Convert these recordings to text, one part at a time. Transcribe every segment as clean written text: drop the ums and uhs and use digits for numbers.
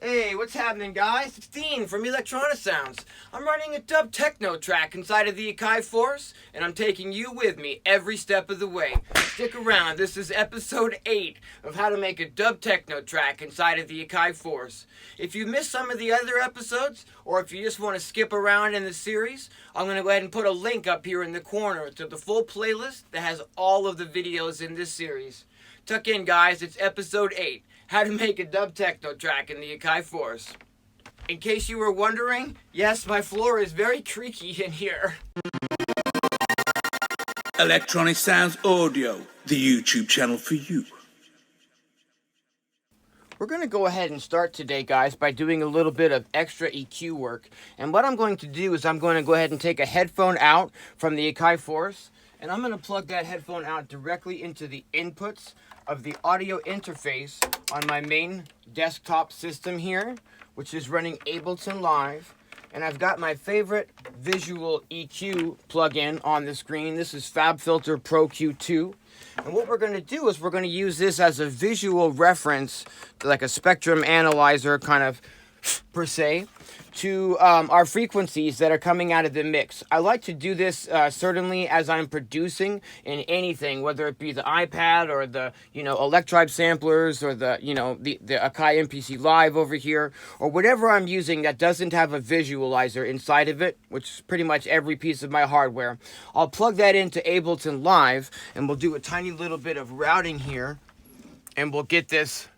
Hey, what's happening, guys? It's Dean from Electronisounds. I'm running a Dub Techno track inside of the AKAI Force, and I'm taking you with me every step of the way. Stick around, this is episode 8 of how to make a Dub Techno track inside of the AKAI Force. If you missed some of the other episodes, or if you just want to skip around in the series, I'm going to go ahead and put a link up here in the corner to the full playlist that has all of the videos in this series. Tuck in, guys, it's episode 8. How to make a Dub Techno track in the AKAI Force. In case you were wondering, yes, my floor is very creaky in here. Electronisounds Audio, the YouTube channel for you. We're going to go ahead and start today, guys, by doing a little bit of extra EQ work. And what I'm going to do is I'm going to go ahead and take a headphone out from the AKAI Force, and I'm going to plug that headphone out directly into the inputs of the audio interface on my main desktop system here, which is running Ableton Live. And I've got my favorite visual EQ plugin on the screen. This is Fabfilter PRO-Q2. And what we're going to do is we're going to use this as a visual reference, like a spectrum analyzer kind of per se, to our frequencies that are coming out of the mix. I like to do this certainly as I'm producing in anything, whether it be the iPad or the Electribe samplers or the AKAI MPC Live over here, or whatever I'm using that doesn't have a visualizer inside of it, which is pretty much every piece of my hardware. I'll plug that into Ableton Live, and we'll do a tiny little bit of routing here, and we'll get this.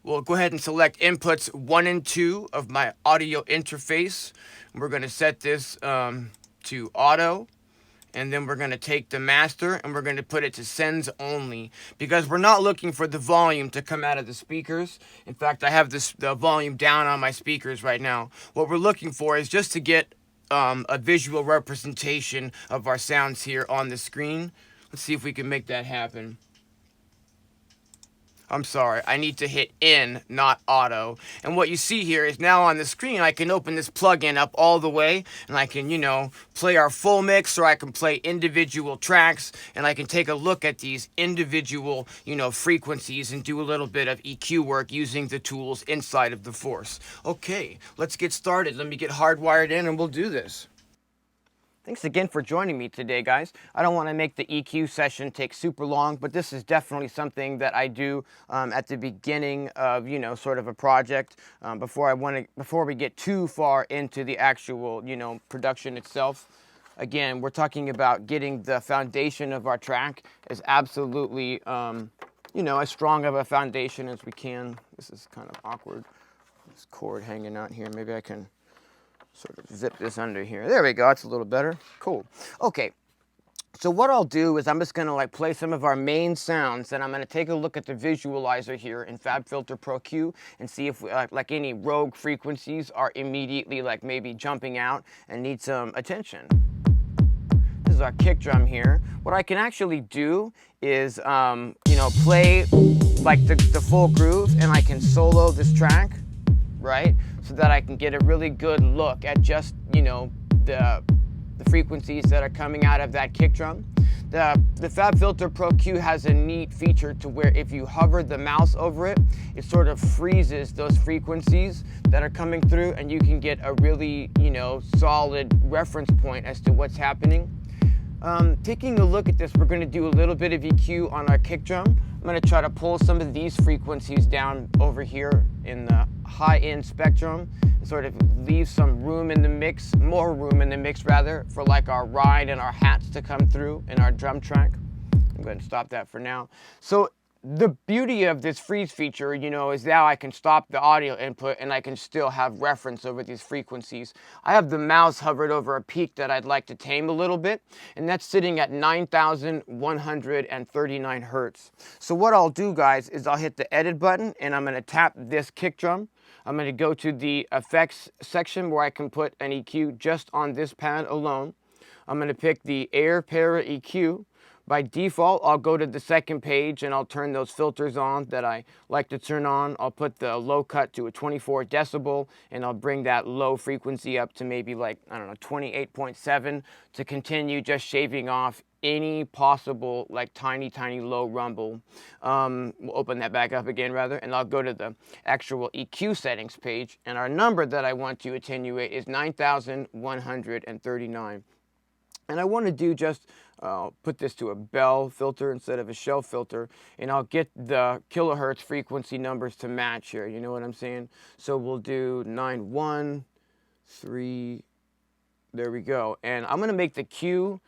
We'll go ahead and select inputs 1 and 2 of my audio interface. We're going to set this to auto. And then we're going to take the master and we're going to put it to sends only. Because we're not looking for the volume to come out of the speakers. In fact, I have the volume down on my speakers right now. What we're looking for is just to get a visual representation of our sounds here on the screen. Let's see if we can make that happen. I'm sorry, I need to hit in, not auto. And what you see here is now on the screen, I can open this plugin up all the way, and I can, play our full mix, or I can play individual tracks, and I can take a look at these individual, frequencies and do a little bit of EQ work using the tools inside of the Force. Okay, let's get started. Let me get hardwired in, and we'll do this. Thanks again for joining me today, guys. I don't want to make the EQ session take super long, but this is definitely something that I do at the beginning of, sort of a project before we get too far into the actual, production itself. Again, we're talking about getting the foundation of our track as absolutely, as strong of a foundation as we can. This is kind of awkward. This cord hanging out here. Maybe I can sort of zip this under here. There we go. It's a little better. Cool. Okay. So what I'll do is I'm just going to play some of our main sounds, and I'm going to take a look at the visualizer here in Fabfilter PRO-Q and see if any rogue frequencies are immediately maybe jumping out and need some attention. This is our kick drum here. What I can actually do is play the full groove, and I can solo this track, right? So that I can get a really good look at just, the frequencies that are coming out of that kick drum. The Fabfilter PRO-Q has a neat feature to where if you hover the mouse over it, it sort of freezes those frequencies that are coming through, and you can get a really, solid reference point as to what's happening. Taking a look at this, we're going to do a little bit of EQ on our kick drum. I'm going to try to pull some of these frequencies down over here in the high-end spectrum and sort of leave some room in the mix, more room in the mix rather, for our ride and our hats to come through in our drum track. I'm going to stop that for now. So the beauty of this freeze feature, is now I can stop the audio input and I can still have reference over these frequencies. I have the mouse hovered over a peak that I'd like to tame a little bit, and that's sitting at 9,139 hertz. So what I'll do, guys, is I'll hit the edit button and I'm going to tap this kick drum. I'm going to go to the effects section where I can put an EQ just on this pad alone. I'm going to pick the AIR Parmetric EQ. By default, I'll go to the second page and I'll turn those filters on that I like to turn on. I'll put the low cut to a 24 decibel and I'll bring that low frequency up to maybe 28.7 to continue just shaving off any possible like tiny low rumble. We'll open that back up again rather, and I'll go to the actual EQ settings page, and our number that I want to attenuate is 9139. And I want to do just put this to a bell filter instead of a shell filter, and I'll get the kilohertz frequency numbers to match here, you know what I'm saying? So we'll do 913, there we go. And I'm going to make the Q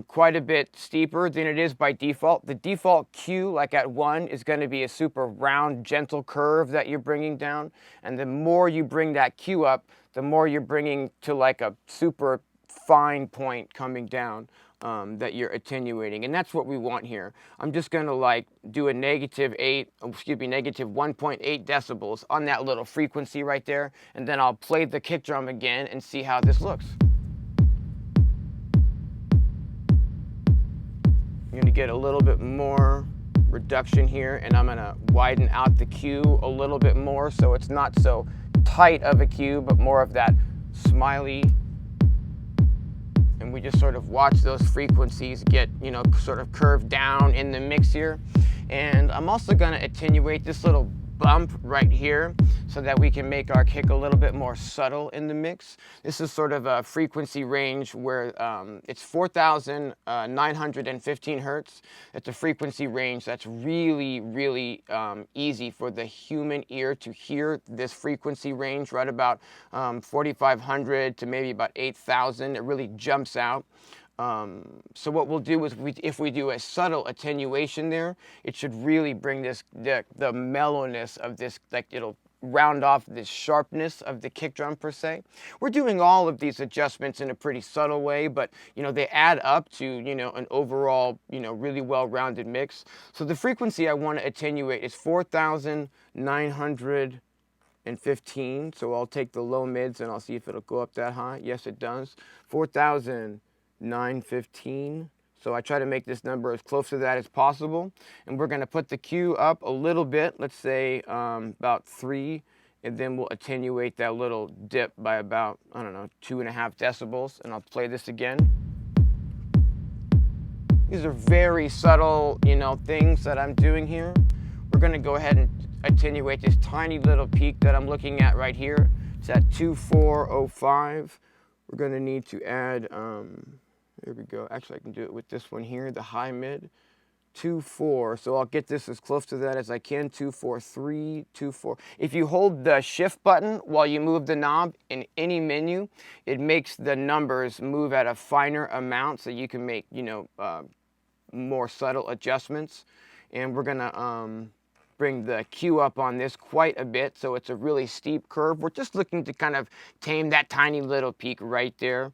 quite a bit steeper than it is by default. The default Q, like at 1, is going to be a super round, gentle curve that you're bringing down. And the more you bring that Q up, the more you're bringing to like a super fine point coming down that you're attenuating, and that's what we want here. I'm just going to like do a negative 1.8 decibels on that little frequency right there, and then I'll play the kick drum again and see how this looks. I'm going to get a little bit more reduction here, and I'm going to widen out the Q a little bit more so it's not so tight of a Q, but more of that smiley. And we just sort of watch those frequencies get, you know, sort of curved down in the mix here. And I'm also going to attenuate this little bump right here so that we can make our kick a little bit more subtle in the mix. This is sort of a frequency range where it's 4,915 hertz. It's a frequency range that's really easy for the human ear to hear. This frequency range right about 4,500 to maybe about 8,000. It really jumps out. So what we'll do is if we do a subtle attenuation there, it should really bring this the mellowness of this, like it'll round off this sharpness of the kick drum per se. We're doing all of these adjustments in a pretty subtle way, but you know, they add up to, you know, an overall, you know, really well-rounded mix. So the frequency I want to attenuate is 4,915. So I'll take the low mids and I'll see if it'll go up that high. Yes, it does. 4,915. So I try to make this number as close to that as possible. And we're going to put the Q up a little bit, let's say about 3, and then we'll attenuate that little dip by about, I don't know, 2.5 decibels. And I'll play this again. These are very subtle, you know, things that I'm doing here. We're going to go ahead and attenuate this tiny little peak that I'm looking at right here. It's at 2405. We're going to need to add, there we go. Actually, I can do it with this one here, the high mid, 2.4. So I'll get this as close to that as I can, 2.43, 2.4. If you hold the shift button while you move the knob in any menu, it makes the numbers move at a finer amount so you can make, you know, more subtle adjustments. And we're going to bring the Q up on this quite a bit, so it's a really steep curve. We're just looking to kind of tame that tiny little peak right there.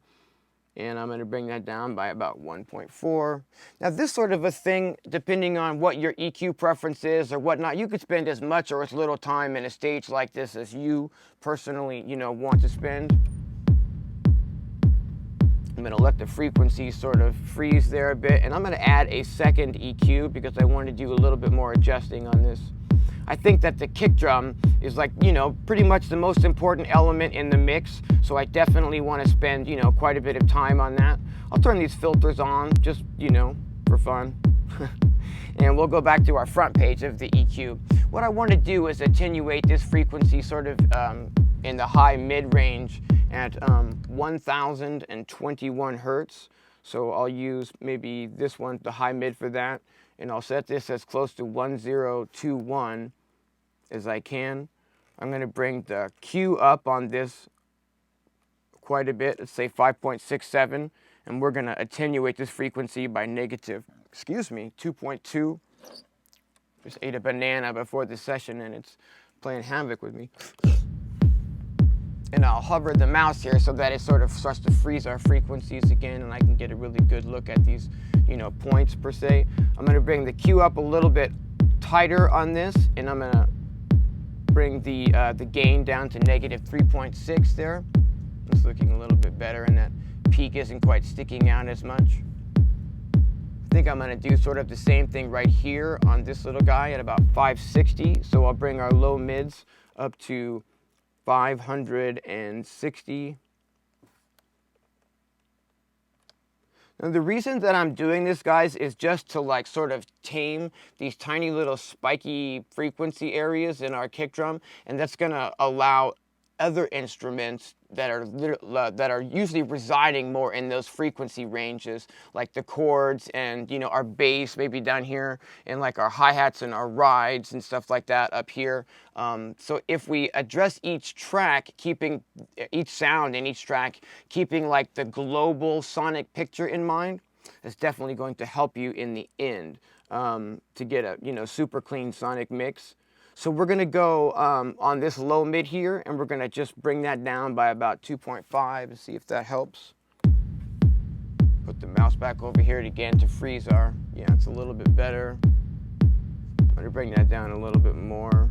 And I'm going to bring that down by about 1.4. Now this sort of a thing, depending on what your EQ preference is or whatnot, you could spend as much or as little time in a stage like this as you personally, you know, want to spend. I'm going to let the frequency sort of freeze there a bit, and I'm going to add a second EQ because I want to do a little bit more adjusting on this. I think that the kick drum is, like, you know, pretty much the most important element in the mix, so I definitely want to spend, you know, quite a bit of time on that. I'll turn these filters on just, you know, for fun. And we'll go back to our front page of the EQ. What I want to do is attenuate this frequency sort of in the high mid range at 1021 hertz. So I'll use maybe this one, the high mid for that, and I'll set this as close to 1021 as I can. I'm going to bring the Q up on this quite a bit, let's say 5.67, and we're going to attenuate this frequency by negative, 2.2. Just ate a banana before the session and it's playing havoc with me. And I'll hover the mouse here so that it sort of starts to freeze our frequencies again, and I can get a really good look at these, you know, points per se. I'm going to bring the Q up a little bit tighter on this, and I'm going to bring the gain down to negative 3.6 there. It's looking a little bit better, and that peak isn't quite sticking out as much. I think I'm going to do sort of the same thing right here on this little guy at about 560. So I'll bring our low mids up to 560. Now, the reason that I'm doing this, guys, is just to like sort of tame these tiny little spiky frequency areas in our kick drum, and that's gonna allow other instruments that are usually residing more in those frequency ranges, like the chords and, you know, our bass maybe down here, and like our hi-hats and our rides and stuff like that up here. So if we address each track, keeping each sound in each track, keeping like the global sonic picture in mind, it's definitely going to help you in the end to get a, you know, super clean sonic mix. So we're going to go on this low mid here, and we're going to just bring that down by about 2.5 and see if that helps. Put the mouse back over here again to freeze our, yeah, it's a little bit better. I'm going to bring that down a little bit more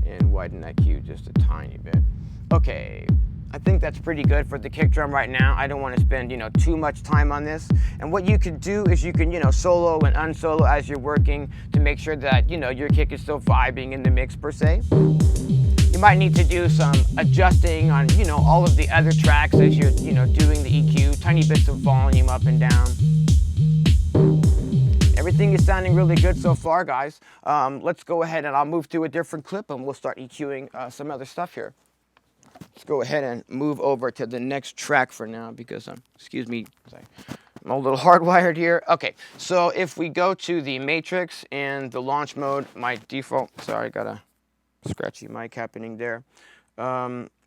and widen that cue just a tiny bit. Okay, I think that's pretty good for the kick drum right now. I don't want to spend, you know, too much time on this. And what you can do is you can, you know, solo and unsolo as you're working to make sure that, you know, your kick is still vibing in the mix per se. You might need to do some adjusting on, you know, all of the other tracks as you're, you know, doing the EQ, tiny bits of volume up and down. Everything is sounding really good so far, guys. Let's go ahead and I'll move to a different clip and we'll start EQing some other stuff here. Let's go ahead and move over to the next track for now because excuse me, I'm a little hardwired here. Okay, so if we go to the matrix and the launch mode, my default, sorry, got a scratchy mic happening there.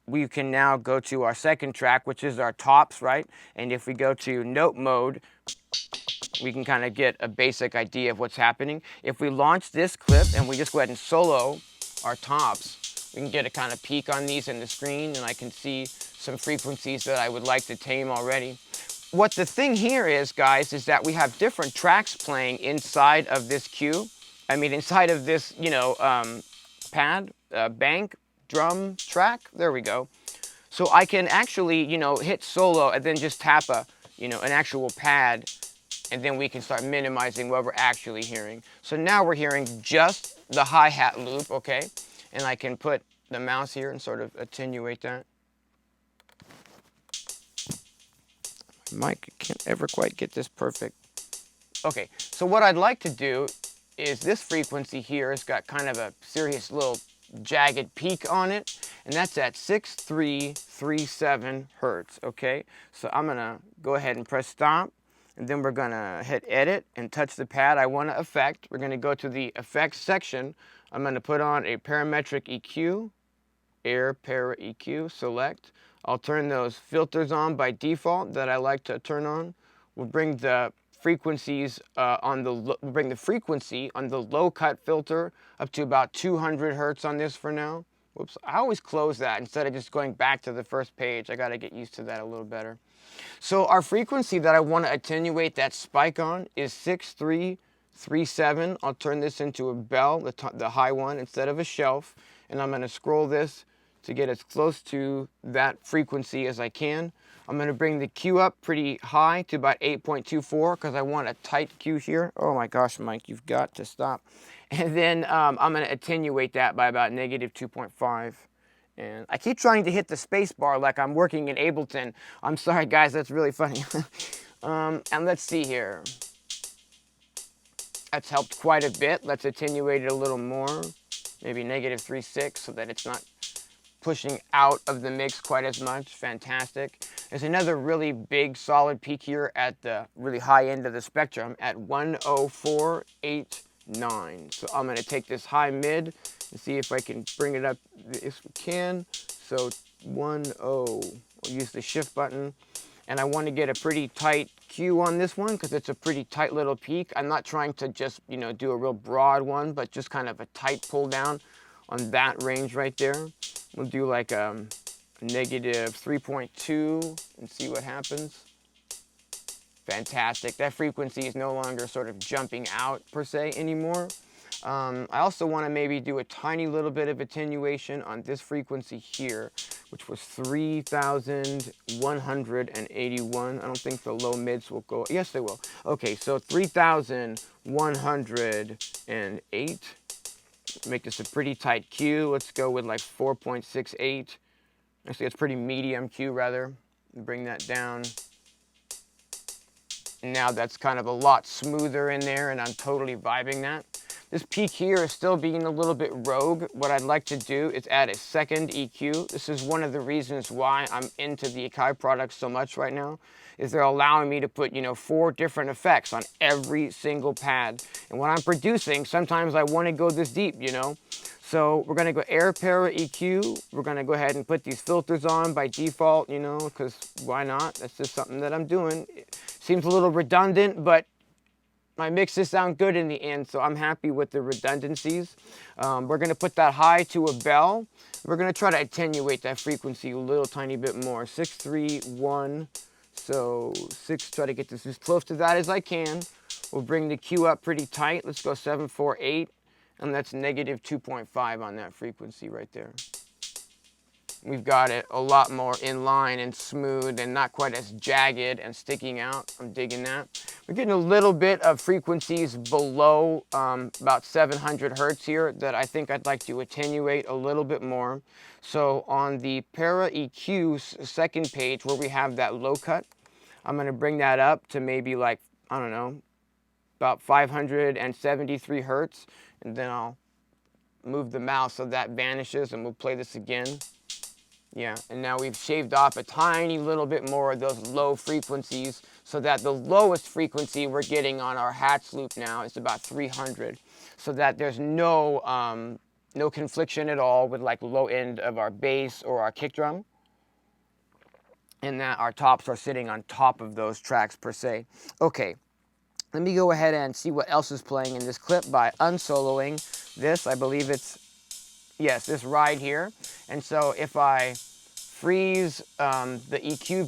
We can now go to our second track, which is our tops, right? And if we go to note mode, we can kind of get a basic idea of what's happening. If we launch this clip and we just go ahead and solo our tops, we can get a kind of peek on these in the screen, and I can see some frequencies that I would like to tame already. What the thing here is, guys, is that we have different tracks playing inside of this cue. I mean, inside of this, you know, pad, bank, drum track. There we go. So I can actually, you know, hit solo and then just tap a, you know, an actual pad, and then we can start minimizing what we're actually hearing. So now we're hearing just the hi-hat loop, okay? And I can put the mouse here and sort of attenuate that. My mic can't ever quite get this perfect. Okay, so what I'd like to do is this frequency here has got kind of a serious little jagged peak on it, and that's at 6337 hertz, okay? So I'm gonna go ahead and press stop, and then we're gonna hit edit and touch the pad I want to affect. We're gonna go to the effects section. I'm going to put on a parametric EQ, AIR Parmetric EQ, select. I'll turn those filters on by default that I like to turn on. We'll bring the frequencies bring the frequency on the low cut filter up to about 200 hertz on this for now. Whoops, I always close that instead of just going back to the first page. I got to get used to that a little better. So our frequency that I want to attenuate that spike on is 6337. I'll turn this into a bell, the high one, instead of a shelf. And I'm going to scroll this to get as close to that frequency as I can. I'm going to bring the Q up pretty high to about 8.24 because I want a tight Q here. Oh my gosh, Mike, you've got to stop. And then I'm going to attenuate that by about -2.5. And I keep trying to hit the space bar like I'm working in Ableton. I'm sorry, guys, that's really funny. And let's see here. That's helped quite a bit. Let's attenuate it a little more, maybe -3.6, so that it's not pushing out of the mix quite as much. Fantastic. There's another really big solid peak here at the really high end of the spectrum at 104.89. So I'm going to take this high mid and see if I can bring it up if we can. So 10, I'll use the shift button. And I want to get a pretty tight Q on this one because it's a pretty tight little peak. I'm not trying to just, you know, do a real broad one, but just kind of a tight pull down on that range right there. We'll do like a -3.2 and see what happens. Fantastic. That frequency is no longer sort of jumping out per se anymore. I also want to maybe do a tiny little bit of attenuation on this frequency here, which was 3,181. I don't think the low mids will go. Yes, they will. Okay, so 3,108. Make this a pretty tight Q. Let's go with like 4.68. Actually, it's pretty medium Q rather. Bring that down. Now that's kind of a lot smoother in there, and I'm totally vibing that. This peak here is still being a little bit rogue. What I'd like to do is add a second EQ. This is one of the reasons why I'm into the AKAI products so much right now, is they're allowing me to put, 4 different effects on every single pad. And when I'm producing, sometimes I want to go this deep, So we're going to go AIR Parmetric EQ. We're going to go ahead and put these filters on by default, because why not? That's just something that I'm doing. It seems a little redundant, but my mixes sound good in the end, so I'm happy with the redundancies. We're going to put that high to a bell. We're going to try to attenuate that frequency a little tiny bit more. 6, 3, 1. So 6, try to get this as close to that as I can. We'll bring the Q up pretty tight. Let's go 7, 4, 8. And that's negative 2.5 on that frequency right there. We've got it a lot more in line and smooth and not quite as jagged and sticking out. I'm digging that. We're getting a little bit of frequencies below about 700 hertz here that I think I'd like to attenuate a little bit more. So on the Para EQ second page where we have that low cut, I'm going to bring that up to maybe like, I don't know, about 573 hertz. And then I'll move the mouse so that vanishes, and we'll play this again. Yeah, and now we've shaved off a tiny little bit more of those low frequencies so that the lowest frequency we're getting on our hats loop now is about 300. So that there's no confliction at all with like low end of our bass or our kick drum. And that our tops are sitting on top of those tracks per se. Okay, let me go ahead and see what else is playing in this clip by unsoloing this. I believe it's, yes, this ride here. And so if I freeze the EQ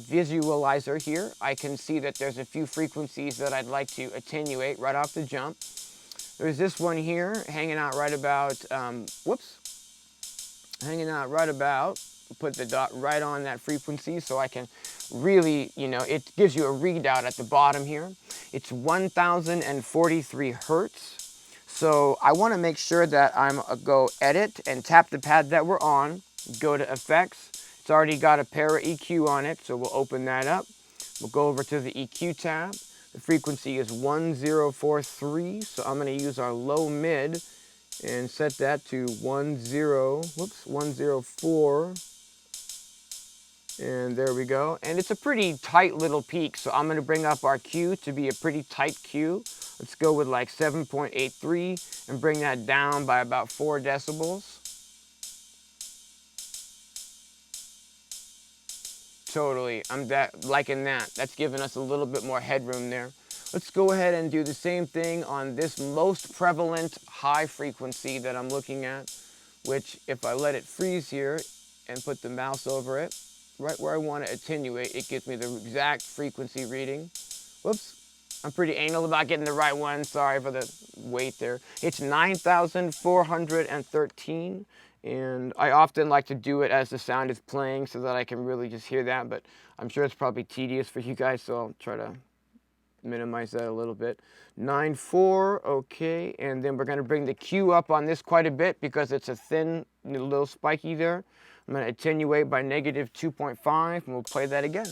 visualizer here, I can see that there's a few frequencies that I'd like to attenuate right off the jump. There's this one here hanging out right about, put the dot right on that frequency so I can really, it gives you a readout at the bottom here. It's 1043 hertz. So I want to make sure that I'm go edit and tap the pad that we're on, go to effects. It's already got a Para EQ on it, so we'll open that up. We'll go over to the EQ tab. The frequency is 1043, so I'm going to use our low mid and set that to 104. And there we go. And it's a pretty tight little peak, so I'm going to bring up our Q to be a pretty tight Q. Let's go with like 7.83 and bring that down by about 4 decibels. Totally, I'm liking that. That's giving us a little bit more headroom there. Let's go ahead and do the same thing on this most prevalent high frequency that I'm looking at, which if I let it freeze here and put the mouse over it, right where I want to attenuate, it gives me the exact frequency reading. Whoops. I'm pretty anal about getting the right one. Sorry for the wait there. It's 9,413. And I often like to do it as the sound is playing so that I can really just hear that. But I'm sure it's probably tedious for you guys, so I'll try to minimize that a little bit. 9.4, okay. And then we're going to bring the Q up on this quite a bit because it's a thin, little spiky there. I'm going to attenuate by negative 2.5, and we'll play that again.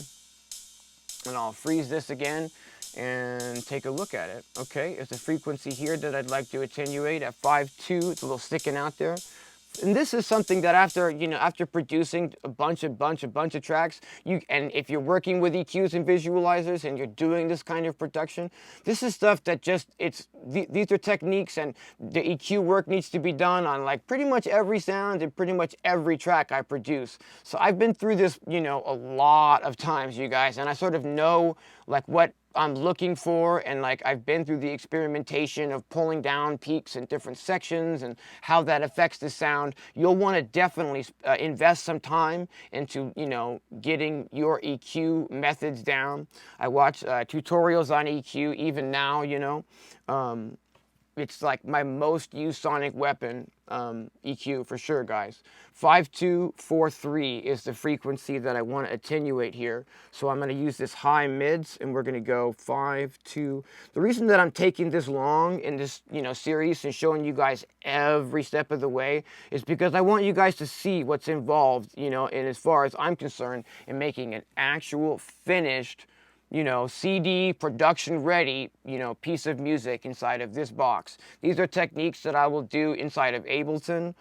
And I'll freeze this again and take a look at it. Okay, there's a frequency here that I'd like to attenuate at 5.2. It's a little sticking out there. And this is something that after producing a bunch of tracks, and if you're working with EQs and visualizers and you're doing this kind of production, this is stuff that these are techniques, and the EQ work needs to be done on like pretty much every sound and pretty much every track I produce. So I've been through this, a lot of times, you guys, and I sort of know like what I'm looking for, and like I've been through the experimentation of pulling down peaks in different sections and how that affects the sound. You'll want to definitely invest some time into getting your EQ methods down. I watch tutorials on EQ even now. It's like my most used sonic weapon, EQ for sure, guys. 5243 is the frequency that I want to attenuate here. So I'm going to use this high mids, and we're going to go 5, 2. The reason that I'm taking this long in this, series and showing you guys every step of the way is because I want you guys to see what's involved, and as far as I'm concerned, in making an actual finished you know, CD production ready, you know, piece of music inside of this box. These are techniques that I will do inside of Ableton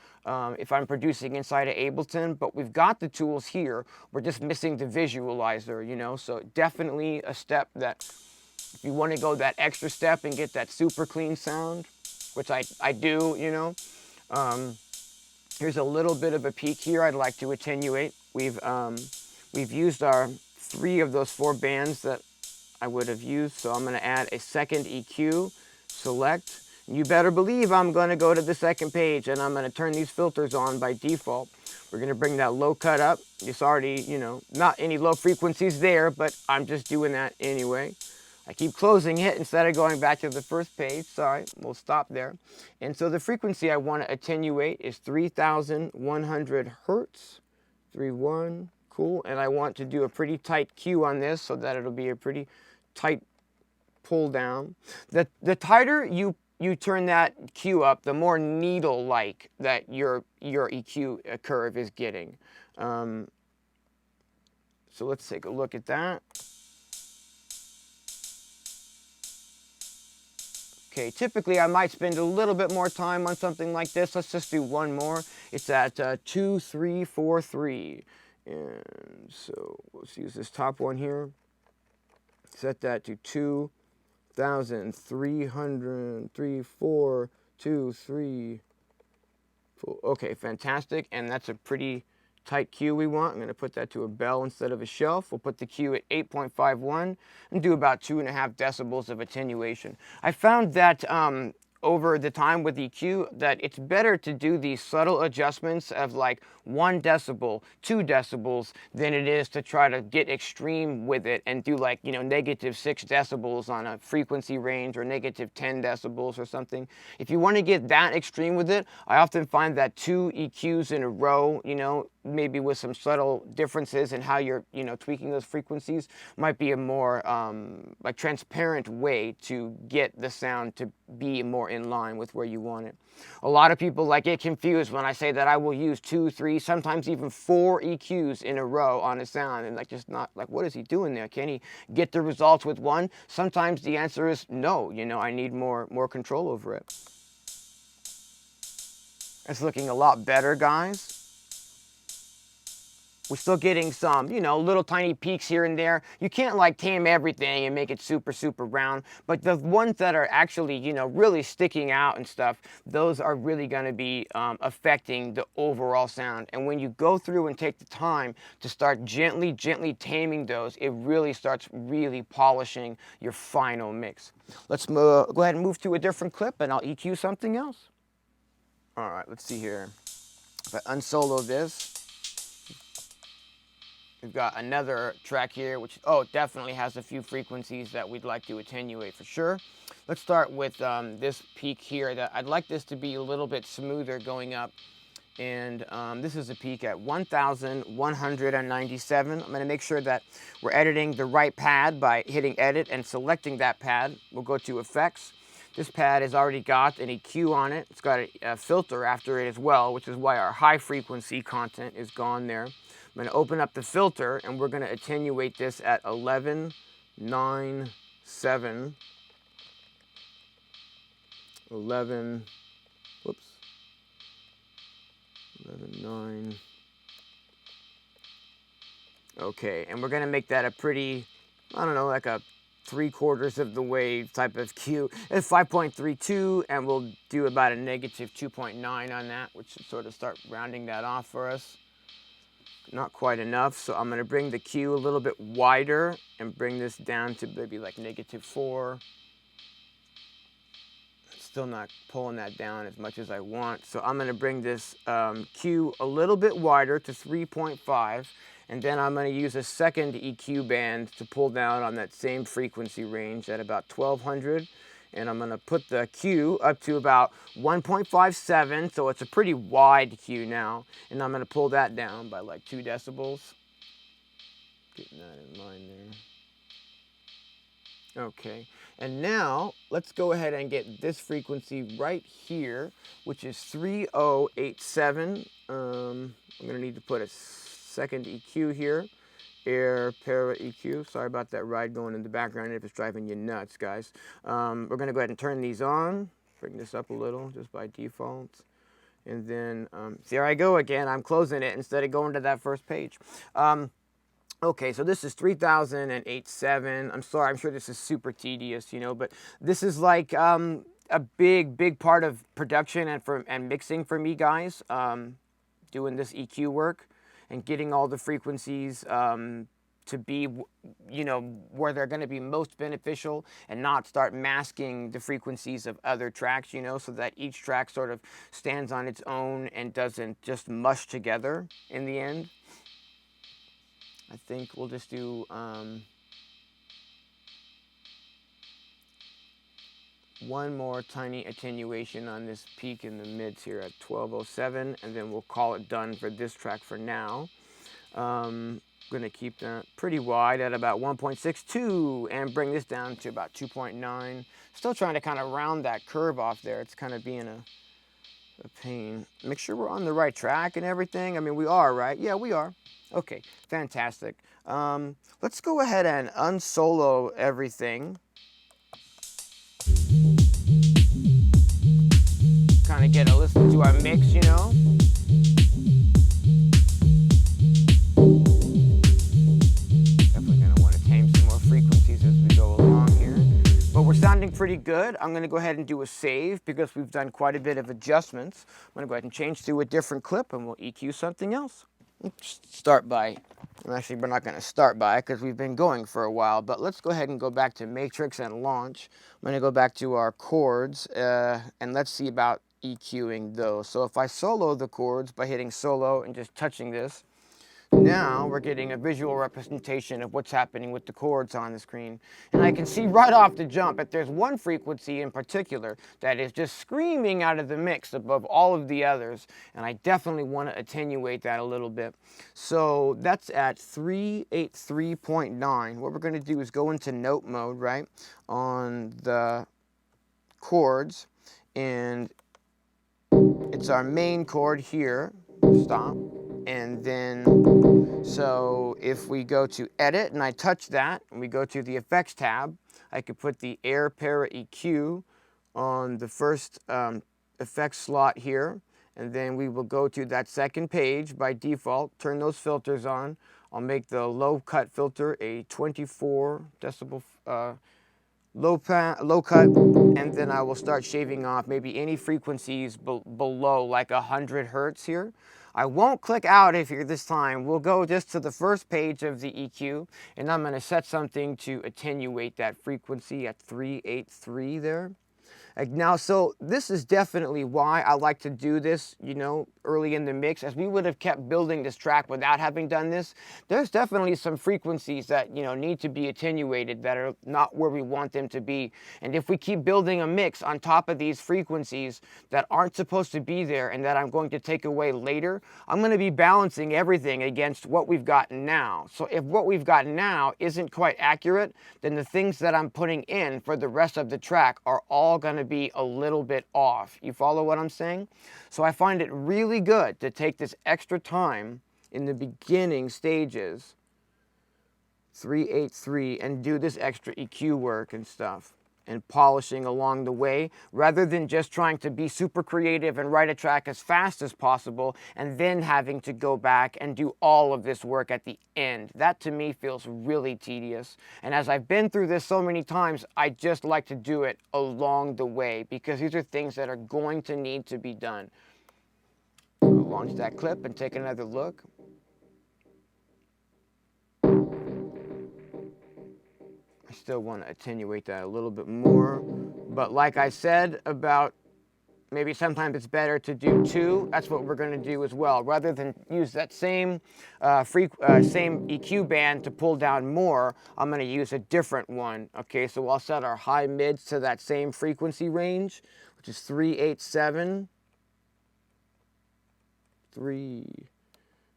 if I'm producing inside of Ableton, but we've got the tools here. We're just missing the visualizer, you know, so definitely a step that if you want to go that extra step and get that super clean sound, which I do, you know. Here's a little bit of a peak here I'd like to attenuate. We've used our 3 of those 4 bands that I would have used, so I'm going to add a second EQ, select. You better believe I'm going to go to the second page and I'm going to turn these filters on by default. We're going to bring that low cut up. It's already, you know, not any low frequencies there, but I'm just doing that anyway. I keep closing it instead of going back to the first page. Sorry, we'll stop there. And so the frequency I want to attenuate is 3,100 hertz. 3.1, cool. And I want to do a pretty tight Q on this so that it'll be a pretty tight pull down. The tighter you turn that Q up, the more needle-like that your EQ curve is getting. So let's take a look at that. Okay, typically I might spend a little bit more time on something like this. Let's just do one more. It's at 2, 3, 4, 3. And so let's use this top one here. Set that to 2,300, 3, 4, 2, 3, 4. Okay, fantastic. And that's a pretty tight Q we want. I'm going to put that to a bell instead of a shelf. We'll put the Q at 8.51 and do about 2.5 decibels of attenuation. I found that over the time with EQ that it's better to do these subtle adjustments of like 1 decibel, 2 decibels than it is to try to get extreme with it and do like, you know, -6 decibels on a frequency range or -10 decibels or something. If you want to get that extreme with it, I often find that 2 EQs in a row, you know, maybe with some subtle differences in how you're, you know, tweaking those frequencies might be a more like transparent way to get the sound to be more in line with where you want it. A lot of people like get confused when I say that I will use 2, 3, sometimes even 4 EQs in a row on a sound, and like just not like, what is he doing there? Can he get the results with 1? Sometimes the answer is no, you know, I need more control over it. It's looking a lot better, guys. We're still getting some, you know, little tiny peaks here and there. You can't like tame everything and make it super, super round, but the ones that are actually, you know, really sticking out and stuff, those are really going to be affecting the overall sound. And when you go through and take the time to start gently taming those, it really starts really polishing your final mix. Let's go ahead and move to a different clip and I'll EQ something else. All right, let's see here. If I unsolo this, we've got another track here, which, definitely has a few frequencies that we'd like to attenuate for sure. Let's start with this peak here. That I'd like this to be a little bit smoother going up. And this is a peak at 1,197. I'm going to make sure that we're editing the right pad by hitting edit and selecting that pad. We'll go to effects. This pad has already got an EQ on it. It's got a filter after it as well, which is why our high frequency content is gone there. I'm going to open up the filter and we're going to attenuate this at 11.97. 11.9. Okay, and we're going to make that a pretty, I don't know, like a 3/4 of the way type of Q. It's 5.32, and we'll do about a -2.9 on that, which should sort of start rounding that off for us. Not quite enough, so I'm going to bring the Q a little bit wider and bring this down to maybe like -4. Still not pulling that down as much as I want, so I'm going to bring this Q a little bit wider to 3.5, and then I'm going to use a second EQ band to pull down on that same frequency range at about 1200, and I'm going to put the Q up to about 1.57, so it's a pretty wide Q now, and I'm going to pull that down by like 2 decibels. Getting that in line there. Okay, and now let's go ahead and get this frequency right here, which is 3087. I'm going to need to put a second EQ here, AIR Parmetric EQ. Sorry about that ride going in the background if it's driving you nuts, guys. We're going to go ahead and turn these on. Bring this up a little just by default. And then, there I go again. I'm closing it instead of going to that first page. Okay, so this is 3008.7. I'm sorry, I'm sure this is super tedious, you know, but this is like a big part of production and mixing for me, guys. Doing this EQ work and getting all the frequencies to be, you know, where they're going to be most beneficial and not start masking the frequencies of other tracks, you know, so that each track sort of stands on its own and doesn't just mush together in the end. I think we'll just do one more tiny attenuation on this peak in the mids here at 1207, and then we'll call it done for this track for now. Going to keep that pretty wide at about 1.62 and bring this down to about 2.9. Still trying to kind of round that curve off there. It's kind of being a pain. Make sure we're on the right track and everything. I mean, we are, right? Yeah, we are. Okay, fantastic. Let's go ahead and unsolo everything. Kind of get a listen to our mix, you know. Definitely going to want to tame some more frequencies as we go along here. But we're sounding pretty good. I'm going to go ahead and do a save because we've done quite a bit of adjustments. I'm going to go ahead and change to a different clip and we'll EQ something else. Start by, actually we're not going to start by because we've been going for a while, but let's go ahead and go back to matrix and launch. I'm going to go back to our chords and let's see about EQing those. So if I solo the chords by hitting solo and just touching this, now we're getting a visual representation of what's happening with the chords on the screen. And I can see right off the jump that there's one frequency in particular that is just screaming out of the mix above all of the others. And I definitely want to attenuate that a little bit. So that's at 383.9. What we're going to do is go into note mode, right, on the chords. And it's our main chord here. Stop. And then, so if we go to edit and I touch that and we go to the effects tab, I could put the AIR Parmetric EQ on the first effects slot here. And then we will go to that second page by default, turn those filters on. I'll make the low cut filter a 24 decibel low cut, and then I will start shaving off maybe any frequencies below like 100 hertz here. I won't click out if you're this time. We'll go just to the first page of the EQ, and I'm going to set something to attenuate that frequency at 383 there. Now, so this is definitely why I like to do this, you know, early in the mix. As we would have kept building this track without having done this, there's definitely some frequencies that, you know, need to be attenuated that are not where we want them to be. And if we keep building a mix on top of these frequencies that aren't supposed to be there and that I'm going to take away later, I'm going to be balancing everything against what we've gotten now. So if what we've gotten now isn't quite accurate, then the things that I'm putting in for the rest of the track are all going to be a little bit off. You follow what I'm saying? So I find it really good to take this extra time in the beginning stages, 383, and do this extra EQ work and stuff and polishing along the way, rather than just trying to be super creative and write a track as fast as possible and then having to go back and do all of this work at the end. That to me feels really tedious. And as I've been through this so many times, I just like to do it along the way because these are things that are going to need to be done. I'll launch that clip and take another look. I still want to attenuate that a little bit more, but like I said about maybe sometimes it's better to do two. That's what we're going to do as well. Rather than use that same EQ band to pull down more, I'm going to use a different one. Okay, so I'll set our high mids to that same frequency range, which is 387.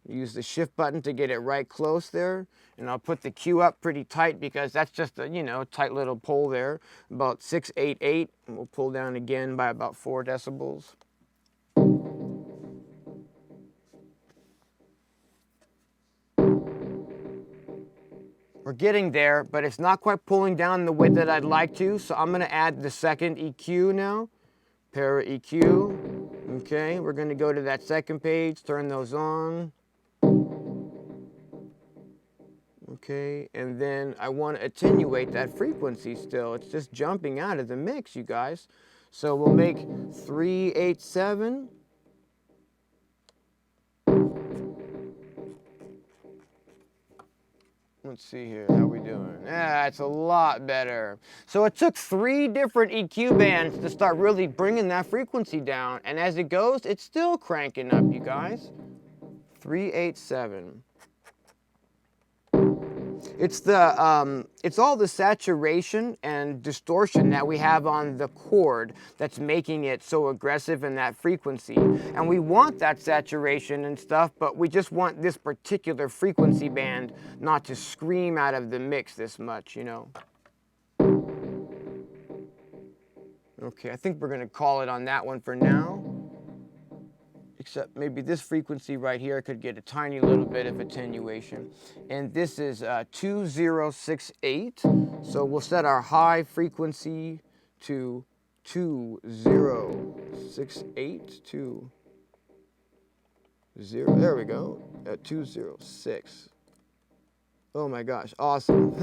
Use the shift button to get it right close there, and I'll put the Q up pretty tight because that's just a, you know, tight little pull there, about 688, and we'll pull down again by about 4 decibels. We're getting there, but it's not quite pulling down the width that I'd like to, so I'm gonna add the second EQ now. EQ. Okay, we're gonna go to that second page, turn those on. Okay, and then I want to attenuate that frequency still. It's just jumping out of the mix, you guys. So we'll make 387. Let's see here, how we doing? Yeah, it's a lot better. So it took 3 different EQ bands to start really bringing that frequency down. And as it goes, it's still cranking up, you guys. 387. It's all the saturation and distortion that we have on the chord that's making it so aggressive in that frequency. And we want that saturation and stuff, but we just want this particular frequency band not to scream out of the mix this much, you know. Okay, I think we're gonna call it on that one for now. Except maybe this frequency right here could get a tiny little bit of attenuation. And this is 2068. So we'll set our high frequency to 2068 to 0. There we go. At 206. Oh my gosh, awesome.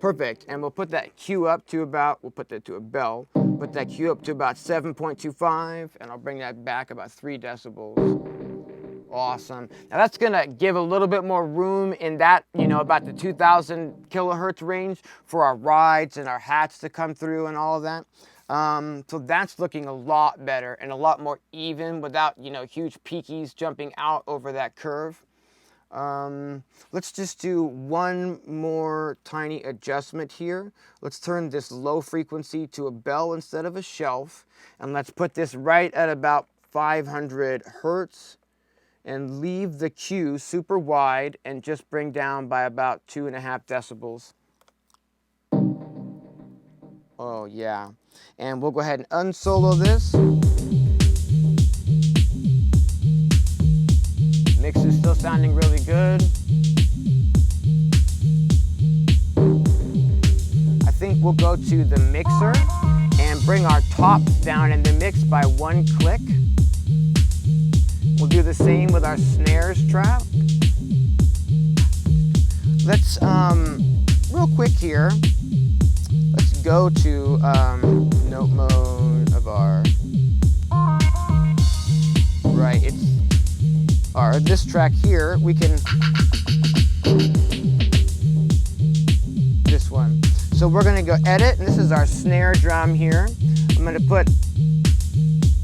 Perfect. And we'll put that Q up to about, we'll put that to a bell, put that Q up to about 7.25, and I'll bring that back about 3 decibels. Awesome. Now that's gonna give a little bit more room in that, you know, about the 2000 kilohertz range for our rides and our hats to come through and all of that. So that's looking a lot better and a lot more even without, you know, huge peakies jumping out over that curve. Let's just do one more tiny adjustment here. Let's turn this low frequency to a bell instead of a shelf. And let's put this right at about 500 hertz and leave the Q super wide and just bring down by about 2.5 decibels. Oh yeah. And we'll go ahead and unsolo this. Mix is still sounding really good. I think we'll go to the mixer and bring our tops down in the mix by 1 click. We'll do the same with our snares trap. Let's, real quick here, let's go to note mode of our, right, it's, this track here, we can, this one. So we're gonna go edit, and this is our snare drum here. I'm gonna put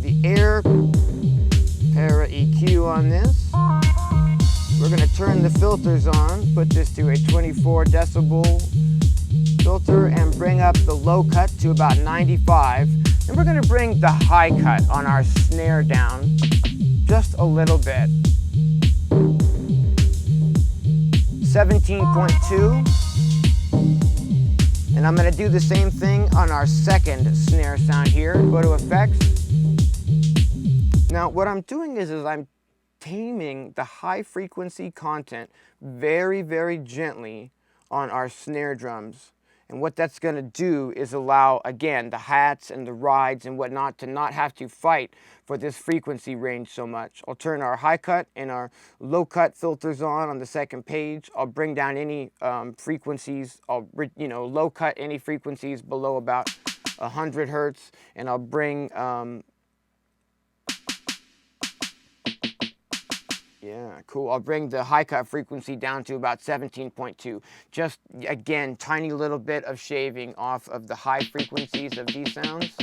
the AIR Parmetric EQ on this. We're gonna turn the filters on, put this to a 24 decibel filter and bring up the low cut to about 95. And we're gonna bring the high cut on our snare down just a little bit. 17.2. And I'm gonna do the same thing on our second snare sound here. Go to effects. Now what I'm doing is I'm taming the high frequency content very, very gently on our snare drums. And what that's going to do is allow, again, the hats and the rides and whatnot to not have to fight for this frequency range so much. I'll turn our high cut and our low cut filters on the second page. I'll bring down any frequencies. I'll, you know, low cut any frequencies below about 100 hertz, and I'll bring yeah, cool. I'll bring the high cut frequency down to about 17.2. Just, again, tiny little bit of shaving off of the high frequencies of these sounds.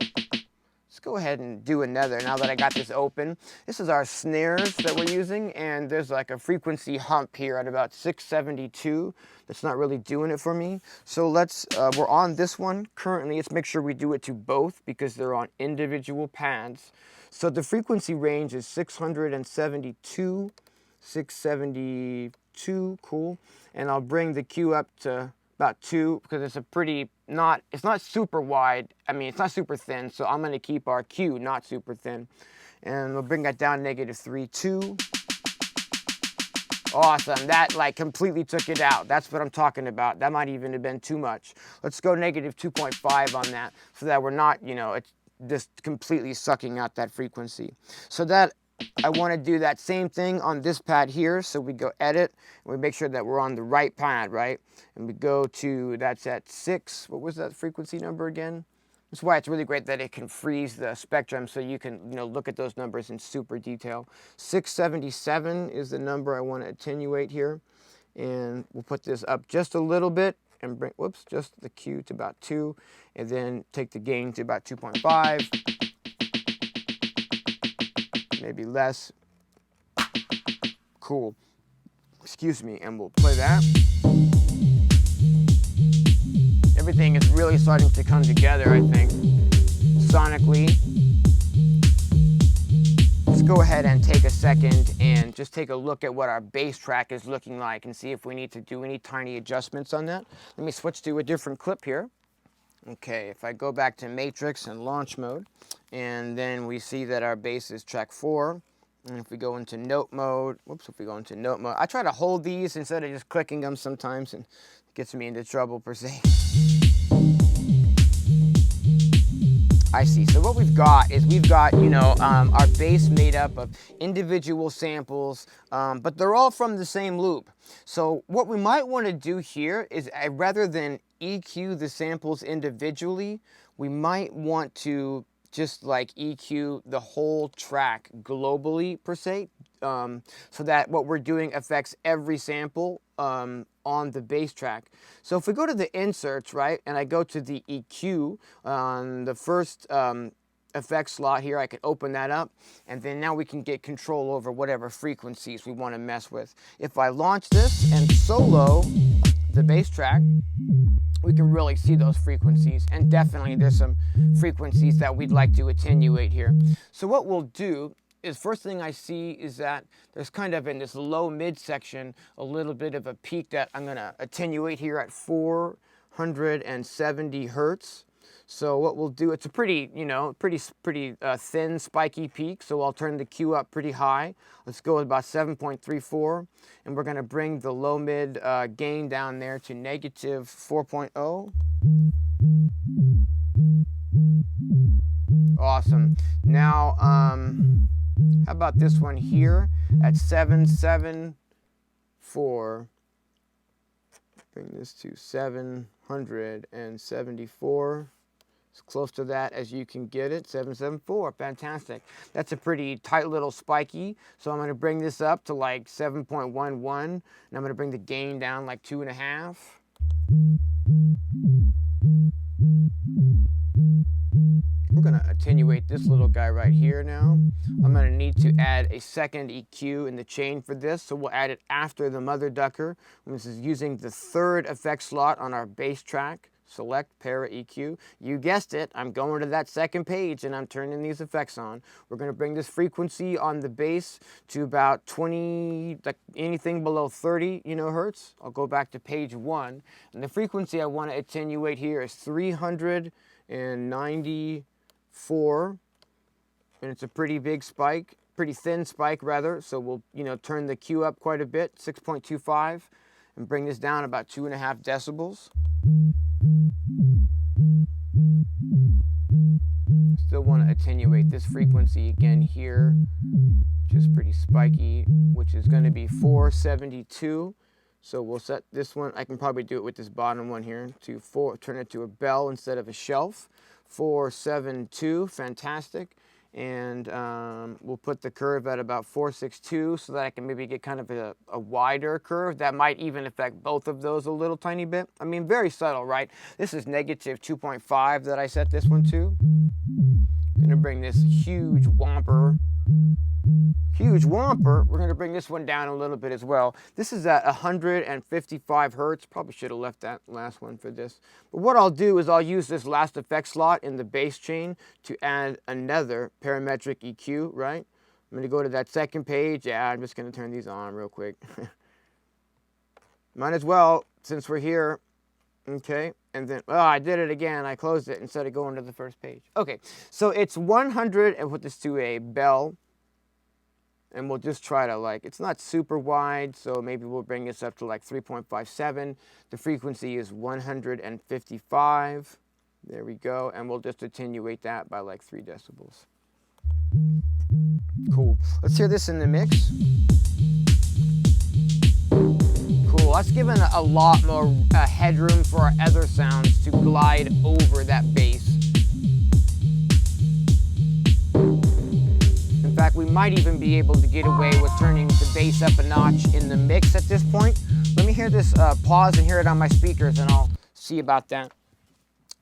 Let's go ahead and do another now that I got this open. This is our snares that we're using, and there's like a frequency hump here at about 672. That's not really doing it for me. So let's, we're on this one currently. Let's make sure we do it to both because they're on individual pads. So the frequency range is 672, 672, cool. And I'll bring the Q up to about 2 because it's a pretty, it's not super wide. I mean, it's not super thin, so I'm gonna keep our Q not super thin. And we'll bring that down -3, 2. Awesome. That like completely took it out. That's what I'm talking about. That might even have been too much. Let's go negative 2.5 on that so that we're not, you know, it's just completely sucking out that frequency. So that I want to do that same thing on this pad here. So we go edit and we make sure that we're on the right pad, right? And we go to, that's at 6. What was that frequency number again? That's why it's really great that it can freeze the spectrum so you can, you know, look at those numbers in super detail. 677 is the number I want to attenuate here. And we'll put this up just a little bit and bring, whoops, just the Q to about 2. And then take the gain to about 2.5. Maybe less. Cool. Excuse me, and we'll play that. Everything is really starting to come together, I think, sonically. Let's go ahead and take a second and just take a look at what our bass track is looking like and see if we need to do any tiny adjustments on that. Let me switch to a different clip here. Okay, if I go back to Matrix and launch mode, and then we see that our bass is track 4. And if we go into note mode, whoops, if we go into note mode, I try to hold these instead of just clicking them sometimes, and it gets me into trouble per se. I see. So what we've got is we've got, you know, our bass made up of individual samples, but they're all from the same loop. So what we might want to do here is rather than EQ the samples individually, we might want to just like EQ the whole track globally per se, so that what we're doing affects every sample on the bass track. So if we go to the inserts, right, and I go to the EQ on the first effect slot here, I can open that up, and then now we can get control over whatever frequencies we want to mess with. If I launch this and solo the bass track, we can really see those frequencies, and definitely there's some frequencies that we'd like to attenuate here. So what we'll do is, first thing I see is that there's kind of in this low mid section a little bit of a peak that I'm going to attenuate here at 470 hertz. So what we'll do, it's a pretty, you know, pretty thin spiky peak, so I'll turn the Q up pretty high. Let's go with about 7.34, and we're going to bring the low mid gain down there to negative 4.0. Awesome. Now, how about this one here at 774? Bring this to 774. As close to that as you can get it, 774, fantastic. That's a pretty tight little spiky, so I'm gonna bring this up to like 7.11, and I'm gonna bring the gain down like 2.5. We're gonna attenuate this little guy right here now. I'm gonna need to add a second EQ in the chain for this, so we'll add it after the mother ducker. And this is using the third effect slot on our bass track. Select Para EQ. You guessed it, I'm going to that second page and I'm turning these effects on. We're going to bring this frequency on the bass to about 20, like anything below 30, you know, hertz. I'll go back to page 1. And the frequency I want to attenuate here is 394. And it's a pretty big spike, pretty thin spike rather. So we'll, you know, turn the Q up quite a bit, 6.25, and bring this down about 2.5 decibels. Still want to attenuate this frequency again here, which is pretty spiky, which is going to be 472. So we'll set this one, I can probably do it with this bottom one here, to turn it to a bell instead of a shelf. 472, fantastic. And we'll put the curve at about 462 so that I can maybe get kind of a wider curve. That might even affect both of those a little tiny bit. I mean, very subtle, right? This is negative 2.5 that I set this one to. I'm gonna bring this huge whomper. We're gonna bring this one down a little bit as well. This is at 155 hertz. Probably should have left that last one for this. But what I'll do is I'll use this last effect slot in the bass chain to add another parametric EQ, right? I'm gonna go to that second page. Yeah, I'm just gonna turn these on real quick. Might as well, since we're here. Okay, and then, oh, I did it again. I closed it instead of going to the first page. Okay, so it's 100, and put this to a bell. And we'll just try to, like, it's not super wide, so maybe we'll bring this up to like 3.57. The frequency is 155. There we go. And we'll just attenuate that by like 3 decibels. Cool. Let's hear this in the mix. Cool. That's given a lot more headroom for our other sounds to glide over that bass. In fact, we might even be able to get away with turning the bass up a notch in the mix at this point. Let me hear this, pause and hear it on my speakers, and I'll see about that.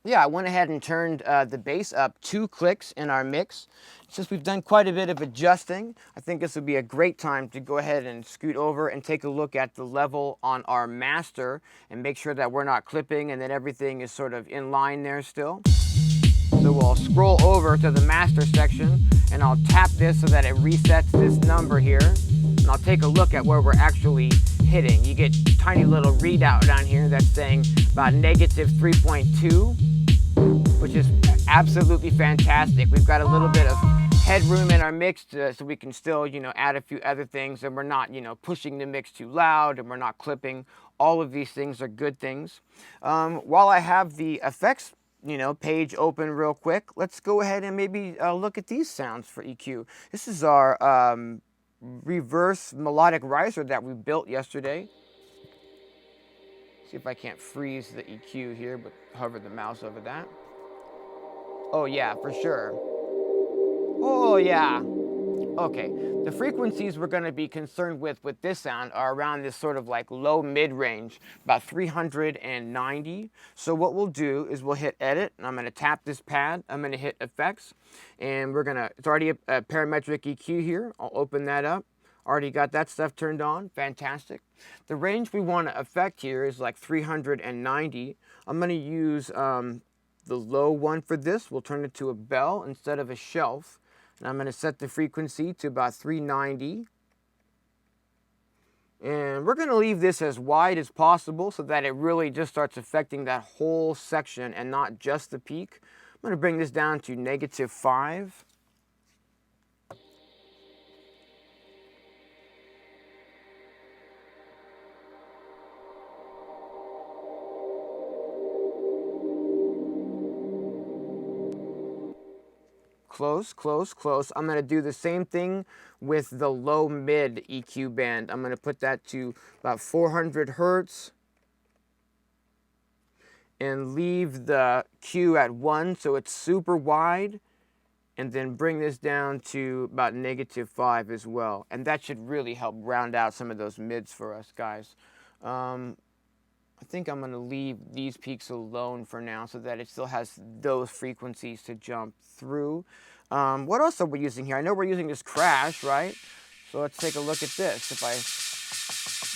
Yeah, I went ahead and turned the bass up 2 clicks in our mix. Since we've done quite a bit of adjusting, I think this would be a great time to go ahead and scoot over and take a look at the level on our master and make sure that we're not clipping and that everything is sort of in line there still. So we'll scroll over to the master section and I'll tap this so that it resets this number here. And I'll take a look at where we're actually hitting. You get a tiny little readout down here that's saying about -3.2, which is absolutely fantastic. We've got a little bit of headroom in our mix so we can still, you know, add a few other things, and we're not, you know, pushing the mix too loud, and we're not clipping. All of these things are good things. While I have the effects, you know, page open real quick, let's go ahead and maybe look at these sounds for EQ. This is our reverse melodic riser that we built yesterday. See if I can't freeze the EQ here, but hover the mouse over that. Oh yeah, for sure. Oh yeah. Okay, the frequencies we're going to be concerned with this sound are around this sort of like low mid range, about 390. So what we'll do is we'll hit edit, and I'm going to tap this pad. I'm going to hit effects, and we're going to, it's already a parametric EQ here. I'll open that up. Already got that stuff turned on. Fantastic. The range we want to affect here is like 390. I'm going to use the low one for this. We'll turn it to a bell instead of a shelf. And I'm going to set the frequency to about 390. And we're going to leave this as wide as possible so that it really just starts affecting that whole section and not just the peak. I'm going to bring this down to -5. Close, close, close. I'm going to do the same thing with the low mid EQ band. I'm going to put that to about 400 hertz and leave the Q at 1 so it's super wide, and then bring this down to about -5 as well. And that should really help round out some of those mids for us guys. I think I'm going to leave these peaks alone for now so that it still has those frequencies to jump through. What else are we using here? I know we're using this crash, right? So let's take a look at this. If I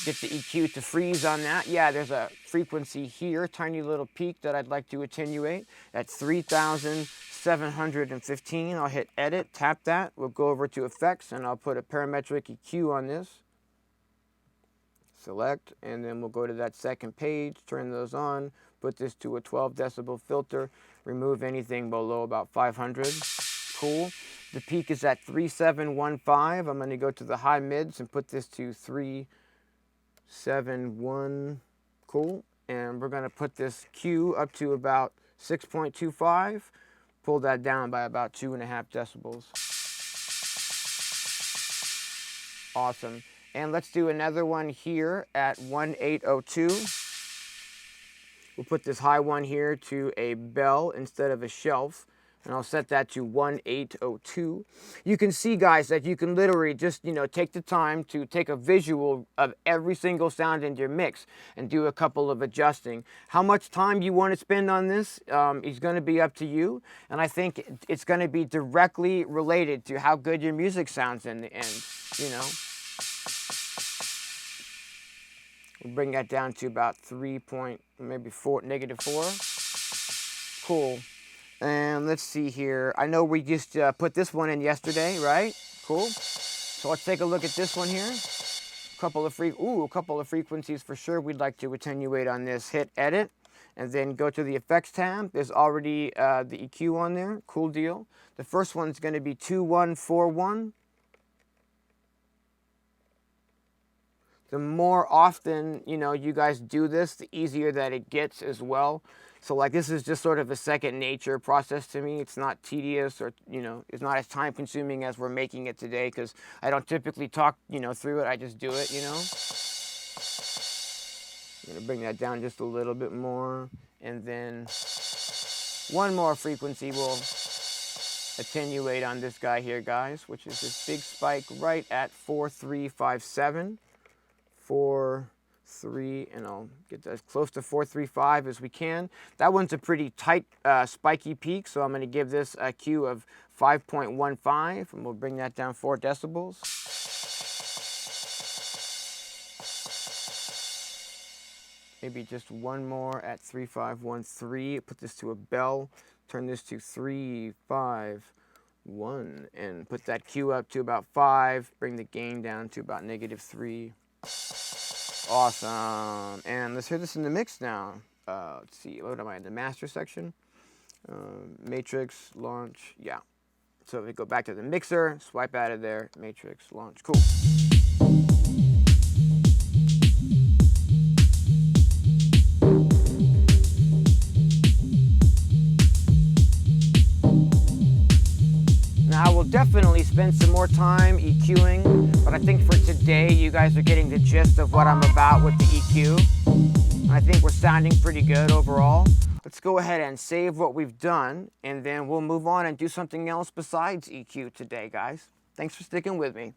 get the EQ to freeze on that, yeah, there's a frequency here, tiny little peak that I'd like to attenuate at 3,715. I'll hit edit, tap that. We'll go over to effects, and I'll put a parametric EQ on this. Select, and then we'll go to that second page, turn those on, put this to a 12 decibel filter, remove anything below about 500. Cool. The peak is at 3715. I'm going to go to the high mids and put this to 371. Cool. And we're going to put this Q up to about 6.25. Pull that down by about 2.5 decibels. Awesome. And let's do another one here at 1802. We'll put this high one here to a bell instead of a shelf. And I'll set that to 1802. You can see, guys, that you can literally just, you know, take the time to take a visual of every single sound in your mix and do a couple of adjusting. How much time you want to spend on this is going to be up to you. And I think it's going to be directly related to how good your music sounds in the end, you know. We'll bring that down to about -4. Cool. And let's see here. I know we just put this one in yesterday, right? Cool. So let's take a look at this one here. A couple of frequencies for sure we'd like to attenuate on this. Hit edit, and then go to the effects tab. There's already the EQ on there. Cool deal. The first one's going to be 2141. the more often, you know, you guys do this, the easier that it gets as well. So like this is just sort of a second nature process to me. It's not tedious or, you know, it's not as time consuming as we're making it today because I don't typically talk, you know, through it. I just do it, you know. I'm gonna bring that down just a little bit more. And then one more frequency will attenuate on this guy here, guys, which is this big spike right at 4357. 4.3, and I'll get as close to 4.35 as we can. That one's a pretty tight, spiky peak, so I'm going to give this a Q of 5.15, and we'll bring that down 4 decibels. Maybe just one more at 3.513. Put this to a bell. Turn this to 3.5.1, and put that Q up to about 5. Bring the gain down to about -3. Awesome. And let's hear this in the mix now. Let's see, what am I in the master section? Matrix, launch, yeah. So if we go back to the mixer, swipe out of there, matrix, launch, cool. Now, we'll definitely spend some more time EQing, but I think for today, you guys are getting the gist of what I'm about with the EQ. I think we're sounding pretty good overall. Let's go ahead and save what we've done, and then we'll move on and do something else besides EQ today, guys. Thanks for sticking with me.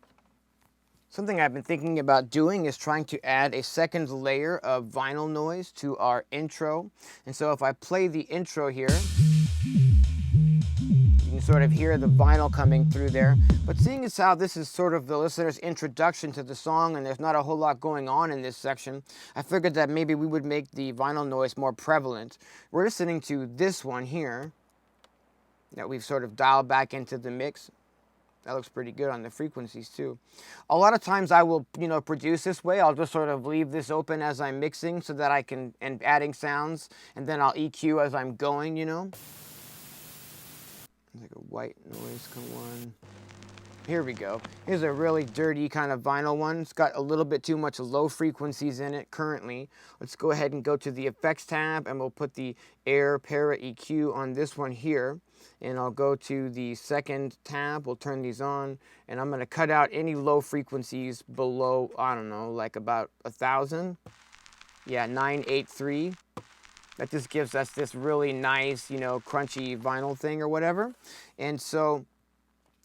Something I've been thinking about doing is trying to add a second layer of vinyl noise to our intro. And so if I play the intro here, you can sort of hear the vinyl coming through there. But seeing as how this is sort of the listener's introduction to the song and there's not a whole lot going on in this section, I figured that maybe we would make the vinyl noise more prevalent. We're listening to this one here that we've sort of dialed back into the mix. That looks pretty good on the frequencies too. A lot of times I will, you know, produce this way. I'll just sort of leave this open as I'm mixing so that I can, and adding sounds, and then I'll EQ as I'm going, you know. Like a white noise come on. Here we go. Here's a really dirty kind of vinyl one. It's got a little bit too much low frequencies in it currently. Let's go ahead and go to the effects tab and we'll put the AIR Parmetric EQ on this one here. And I'll go to the second tab. We'll turn these on and I'm going to cut out any low frequencies below, I don't know, like about 1,000. Yeah, 983. That just gives us this really nice, you know, crunchy vinyl thing or whatever. And so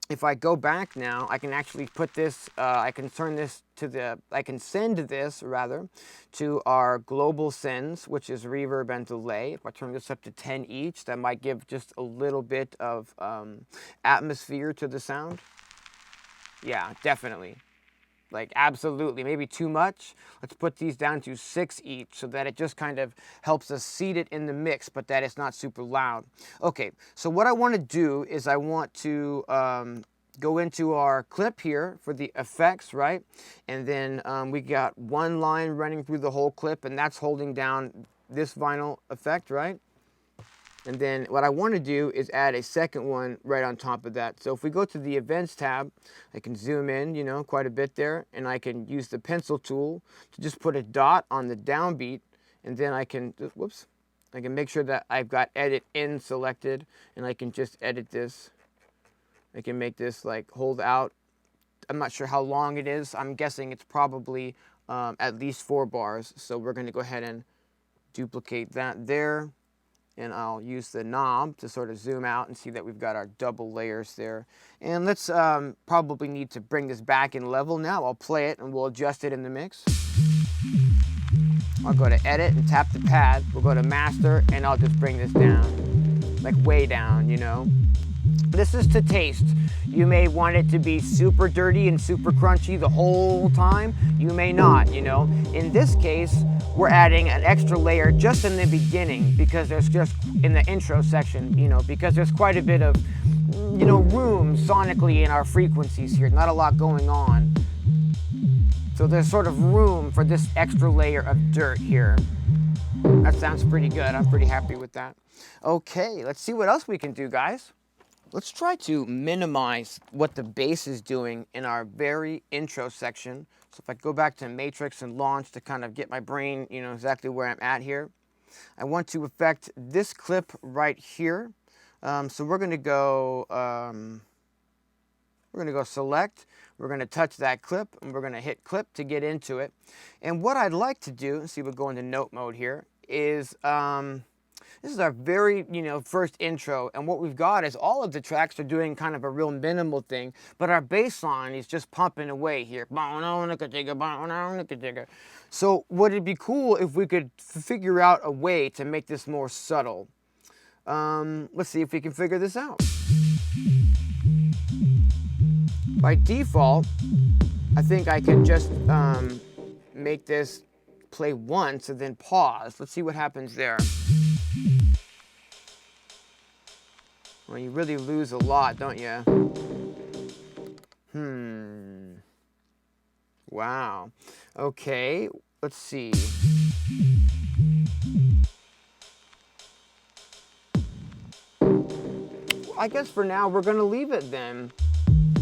if I go back now, I can actually put this, I can turn this to the, I can send this rather to our global sends, which is reverb and delay. If I turn this up to 10 each, that might give just a little bit of atmosphere to the sound. Yeah, definitely. Like absolutely, maybe too much. Let's put these down to 6 each so that it just kind of helps us seat it in the mix, but that it's not super loud. Okay, so what I want to do is I want to go into our clip here for the effects, right? And then we got one line running through the whole clip, and that's holding down this vinyl effect, right? And then what I want to do is add a second one right on top of that. So if we go to the events tab, I can zoom in, you know, quite a bit there, and I can use the pencil tool to just put a dot on the downbeat, and then I can, whoops, I can make sure that I've got edit in selected, and I can just edit this. I can make this like hold out. I'm not sure how long it is. I'm guessing it's probably at least 4 bars. So we're going to go ahead and duplicate that there. And I'll use the knob to sort of zoom out and see that we've got our double layers there. And let's probably need to bring this back in level now. I'll play it and we'll adjust it in the mix. I'll go to edit and tap the pad. We'll go to master and I'll just bring this down, like way down, you know. This is to taste. You may want it to be super dirty and super crunchy the whole time. You may not, you know. In this case, we're adding an extra layer just in the beginning because there's just, in the intro section, you know, because there's quite a bit of, you know, room sonically in our frequencies here. Not a lot going on. So there's sort of room for this extra layer of dirt here. That sounds pretty good. I'm pretty happy with that. Okay, let's see what else we can do, guys. Let's try to minimize what the bass is doing in our very intro section. So if I go back to Matrix and Launch to kind of get my brain, you know, exactly where I'm at here, I want to affect this clip right here. So we're going to go select. We're going to touch that clip, and we're going to hit clip to get into it. And what I'd like to do, see, we'll go into note mode here, is this is our very, you know, first intro, and what we've got is all of the tracks are doing kind of a real minimal thing, but our bass line is just pumping away here. So would it be cool if we could figure out a way to make this more subtle? Let's see if we can figure this out. By default, I think I can just make this play once and then pause. Let's see what happens there. Well, you really lose a lot, don't you? Wow. Okay, let's see. I guess for now we're gonna leave it then.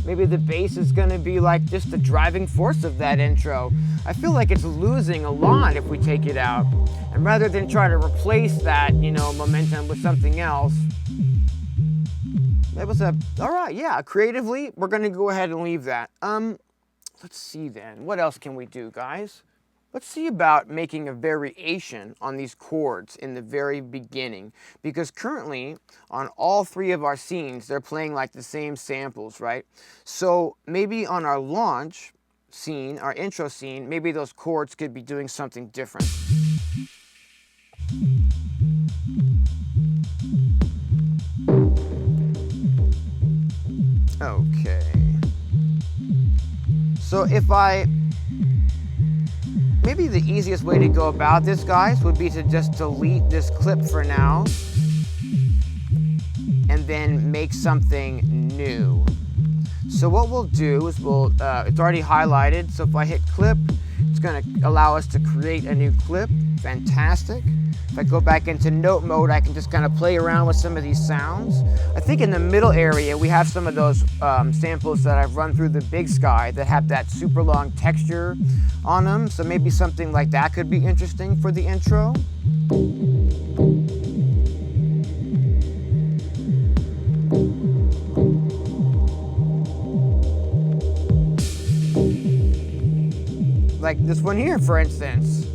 Maybe the bass is gonna be like just the driving force of that intro. I feel like it's losing a lot if we take it out. And rather than try to replace that, you know, momentum with something else, that was all right, yeah, creatively, we're gonna go ahead and leave that. Let's see then, what else can we do, guys? Let's see about making a variation on these chords in the very beginning, because currently on all three of our scenes, they're playing like the same samples, right? So maybe on our launch scene, our intro scene, maybe those chords could be doing something different. Okay. So if maybe the easiest way to go about this, guys, would be to just delete this clip for now and then make something new. So what we'll do is it's already highlighted, so if I hit clip, it's gonna allow us to create a new clip. Fantastic. If I go back into note mode, I can just kind of play around with some of these sounds. I think in the middle area, we have some of those samples that I've run through the Big Sky that have that super long texture on them. So maybe something like that could be interesting for the intro. Like this one here, for instance.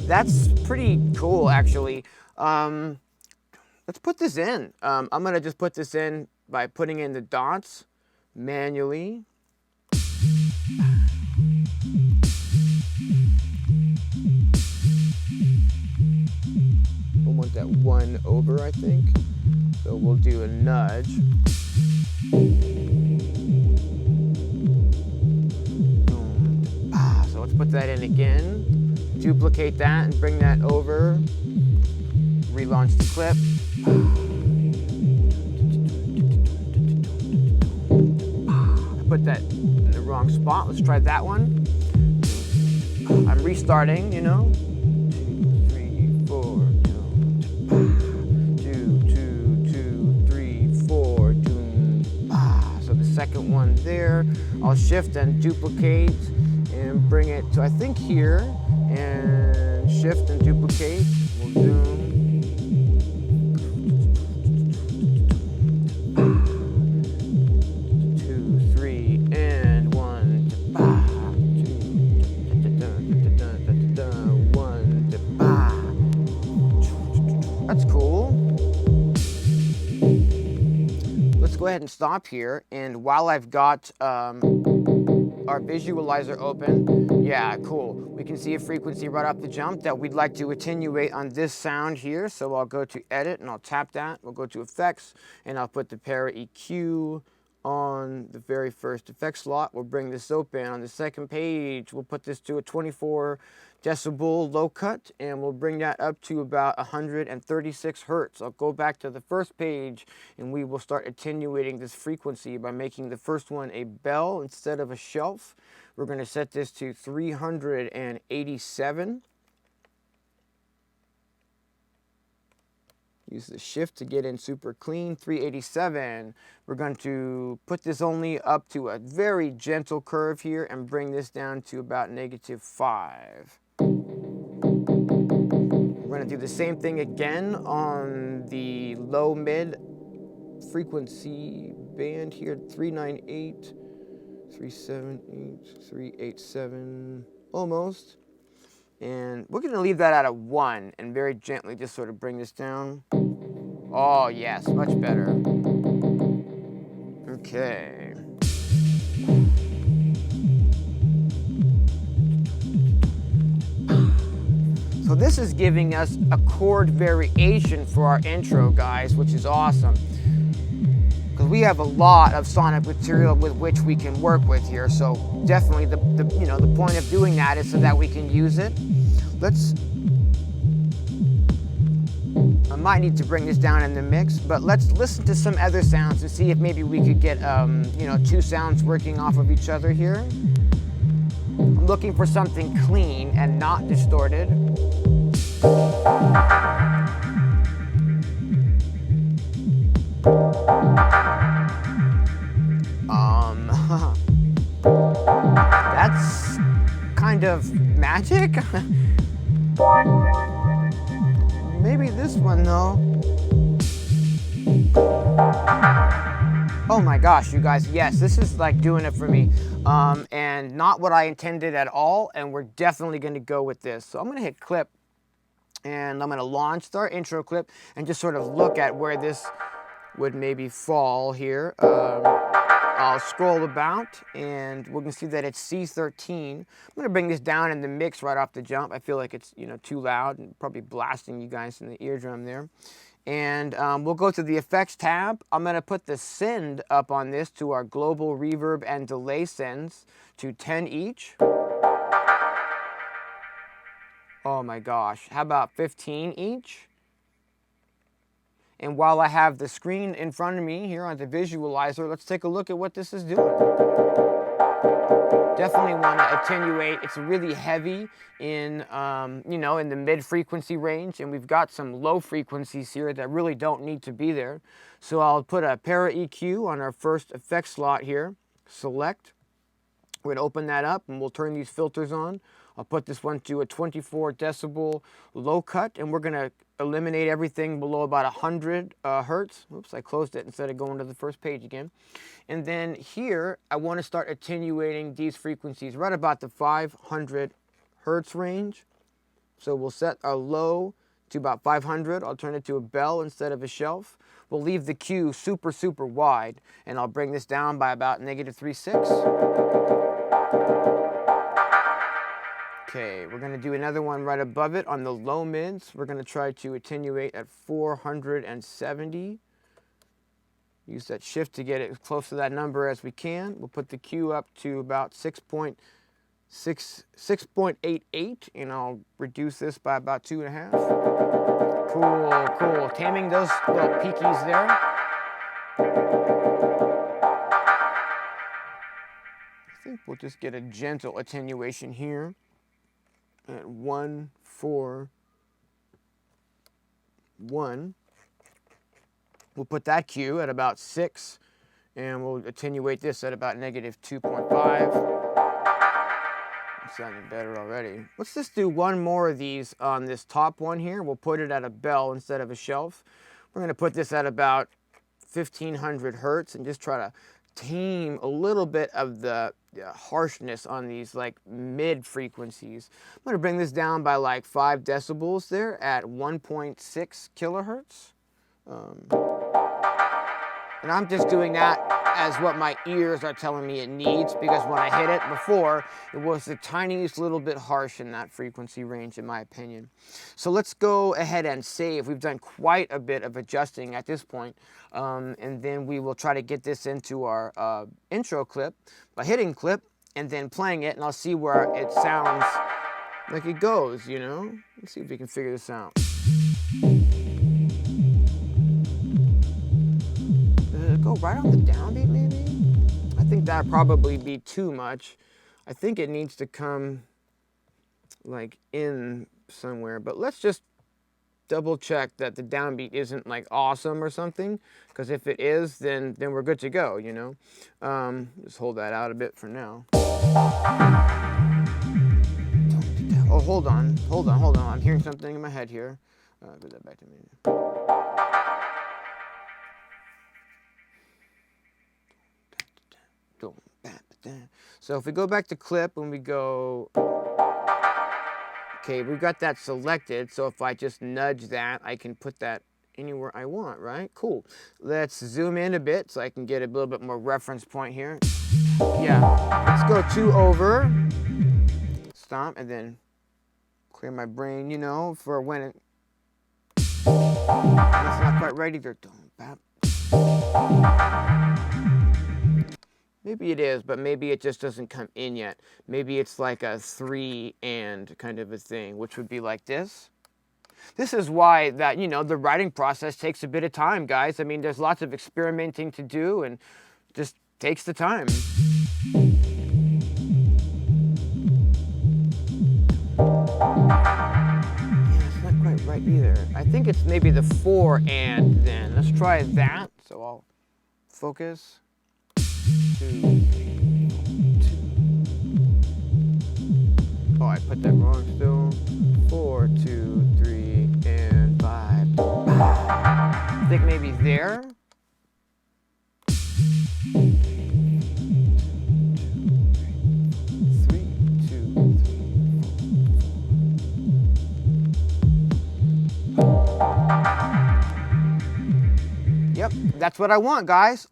That's pretty cool, actually. Let's put this in. I'm gonna just put this in by putting in the dots manually. We'll want that 1 over, I think. So we'll do a nudge. So let's put that in again. Duplicate that and bring that over. Relaunch the clip. I put that in the wrong spot. Let's try that one. I'm restarting, you know. 2, 3, 4. 2, 2, 2, 3, 4. So the second one there. I'll shift and duplicate and bring it to, I think, here. And shift and duplicate. We'll zoom. 2, 3, and 1. 1. That's cool. Let's go ahead and stop here. And while I've got our visualizer open, yeah, cool. We can see a frequency right off the jump that we'd like to attenuate on this sound here. So I'll go to edit and I'll tap that. We'll go to effects and I'll put the PRO EQ on the very first effect slot. We'll bring this open. On the second page, we'll put this to a 24 decibel low cut and we'll bring that up to about 136 hertz. I'll go back to the first page and we will start attenuating this frequency by making the first one a bell instead of a shelf. We're going to set this to 387. Use the shift to get in super clean. 387. We're going to put this only up to a very gentle curve here and bring this down to about -5. We're going to do the same thing again on the low mid frequency band here. 398, 378, 387, almost. And we're going to leave that at a 1 and very gently just sort of bring this down. Oh, yes, much better. Okay. So this is giving us a chord variation for our intro, guys, which is awesome. Because we have a lot of sonic material with which we can work with here. So definitely the point of doing that is so that we can use it. I might need to bring this down in the mix, but let's listen to some other sounds to see if maybe we could get, two sounds working off of each other here. I'm looking for something clean and not distorted. That's kind of magic. Maybe this one though. Oh my gosh, you guys, yes, this is like doing it for me. And not what I intended at all, and we're definitely gonna go with this. So I'm gonna hit clip, and I'm gonna launch our intro clip and just sort of look at where this would maybe fall here. I'll scroll about, and we can see that it's C13. I'm gonna bring this down in the mix right off the jump. I feel like it's too loud and probably blasting you guys in the eardrum there. And we'll go to the effects tab. I'm gonna put the send up on this to our global reverb and delay sends to 10 each. Oh my gosh, how about 15 each? And while I have the screen in front of me here on the visualizer, let's take a look at what this is doing. Definitely want to attenuate. It's really heavy in, in the mid frequency range, and we've got some low frequencies here that really don't need to be there. So I'll put a para EQ on our first effect slot here. Select. We're going to open that up, and we'll turn these filters on. I'll put this one to a 24 decibel low cut, and we're going to eliminate everything below about 100 hertz. Oops, I closed it instead of going to the first page again. And then here, I want to start attenuating these frequencies right about the 500 hertz range. So we'll set our low to about 500. I'll turn it to a bell instead of a shelf. We'll leave the Q super, super wide, and I'll bring this down by about -3.6. Okay, we're going to do another one right above it on the low mids. We're going to try to attenuate at 470. Use that shift to get it as close to that number as we can. We'll put the Q up to about 6.88, and I'll reduce this by about 2.5. Cool, cool. Taming those little peakies there. I think we'll just get a gentle attenuation here at 141. We'll put that Q at about 6, and we'll attenuate this at about -2.5. It's sounding better already. Let's just do one more of these on this top one here. We'll put it at a bell instead of a shelf. We're going to put this at about 1500 hertz and just try to tame a little bit of the harshness on these like mid frequencies. I'm going to bring this down by like 5 decibels there at 1.6 kilohertz. And I'm just doing that as what my ears are telling me it needs, because when I hit it before, it was the tiniest little bit harsh in that frequency range, in my opinion. So let's go ahead and save. We've done quite a bit of adjusting at this point, and then we will try to get this into our intro clip by hitting clip and then playing it, and I'll see where it sounds like it goes, you know? Let's see if we can figure this out. Go right on the downbeat maybe? I think that'd probably be too much. I think it needs to come like in somewhere, but let's just double check that the downbeat isn't like awesome or something, because if it is, then we're good to go, you know. Just hold that out a bit for now. Oh, hold on. I'm hearing something in my head here. Put that back to me. So if we go back to clip and we go, okay, we've got that selected. So if I just nudge that, I can put that anywhere I want, right? Cool. Let's zoom in a bit so I can get a little bit more reference point here. Yeah, let's go 2 over. Stop, and then clear my brain, you know, for when it's not quite right either. Maybe it is, but maybe it just doesn't come in yet. Maybe it's like a 3 and kind of a thing, which would be like this. This is why that, you know, the writing process takes a bit of time, guys. I mean, there's lots of experimenting to do and just takes the time. Right either. I think it's maybe the 4 and then. Let's try that. So I'll focus. 2, 3, 2. Oh, I put that wrong still. 4, 2, 3, and 5. I think maybe there. Yep, that's what I want, guys.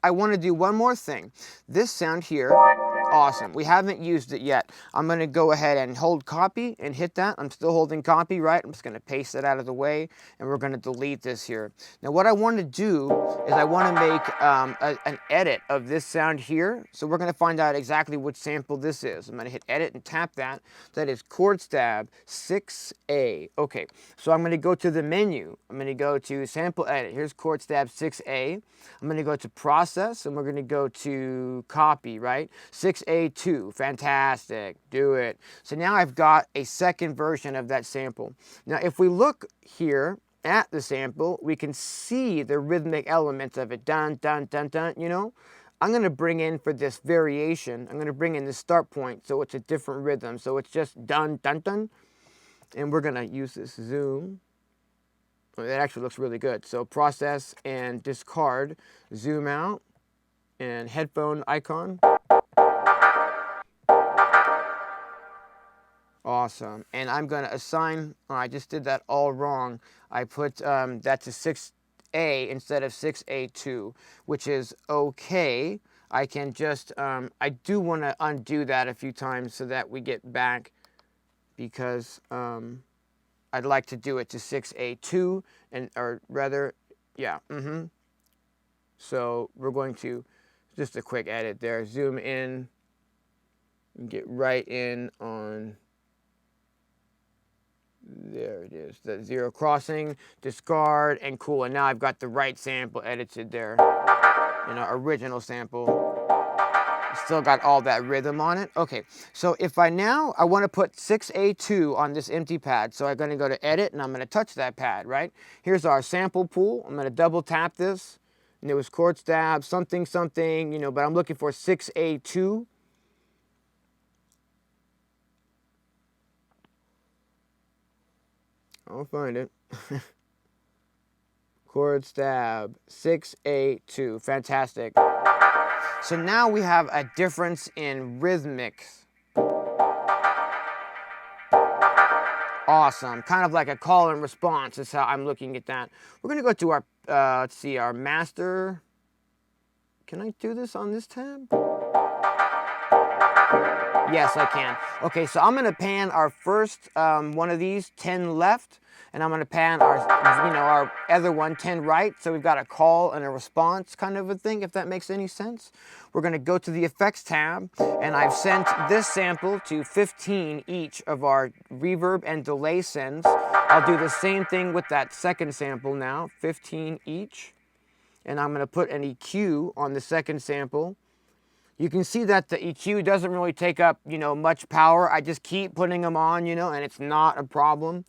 I want to do one more thing. This sound here, awesome. We haven't used it yet. I'm going to go ahead and hold copy and hit that. I'm still holding copy, right? I'm just going to paste it out of the way, and we're going to delete this here. Now, what I want to do is I want to make an edit of this sound here. So we're going to find out exactly which sample this is. I'm going to hit edit and tap that. That is chord stab 6A. Okay, so I'm going to go to the menu. I'm going to go to sample edit. Here's chord stab 6A. I'm going to go to process, and we're going to go to copy, right? 6A2, fantastic, do it. So now I've got a second version of that sample. Now if we look here at the sample, we can see the rhythmic elements of it, dun, dun, dun, dun, you know? I'm going to bring in for this variation, I'm going to bring in the start point so it's a different rhythm. So it's just dun, dun, dun. And we're going to use this zoom. Well, that actually looks really good. So process and discard, zoom out, and headphone icon. Awesome. And I'm going to assign, oh, I just did that all wrong. I put that to 6A instead of 6A2, which is okay. I can just, I do want to undo that a few times so that we get back, because I'd like to do it to 6A2, or rather, yeah, So we're going to, just a quick edit there, zoom in, and get right in on, there it is, the zero crossing, discard, and cool. And now I've got the right sample edited there, you know, original sample. Still got all that rhythm on it. Okay, so if I want to put 6A2 on this empty pad, so I'm going to go to edit and I'm going to touch that pad, right? Here's our sample pool. I'm going to double tap this, and it was chord stab something something, you know, but I'm looking for 6A2. I'll find it. Chord stab 6A2, fantastic. So now we have a difference in rhythmics. Awesome, kind of like a call and response is how I'm looking at that. We're gonna go to our, let's see, our master. Can I do this on this tab? Yes, I can. Okay, so I'm gonna pan our first one of these, 10 left, and I'm gonna pan our, our other one, 10 right. So we've got a call and a response kind of a thing, if that makes any sense. We're gonna go to the effects tab, and I've sent this sample to 15 each of our reverb and delay sends. I'll do the same thing with that second sample now, 15 each. And I'm gonna put an EQ on the second sample. You can see that the EQ doesn't really take up, much power. I just keep putting them on, and it's not a problem.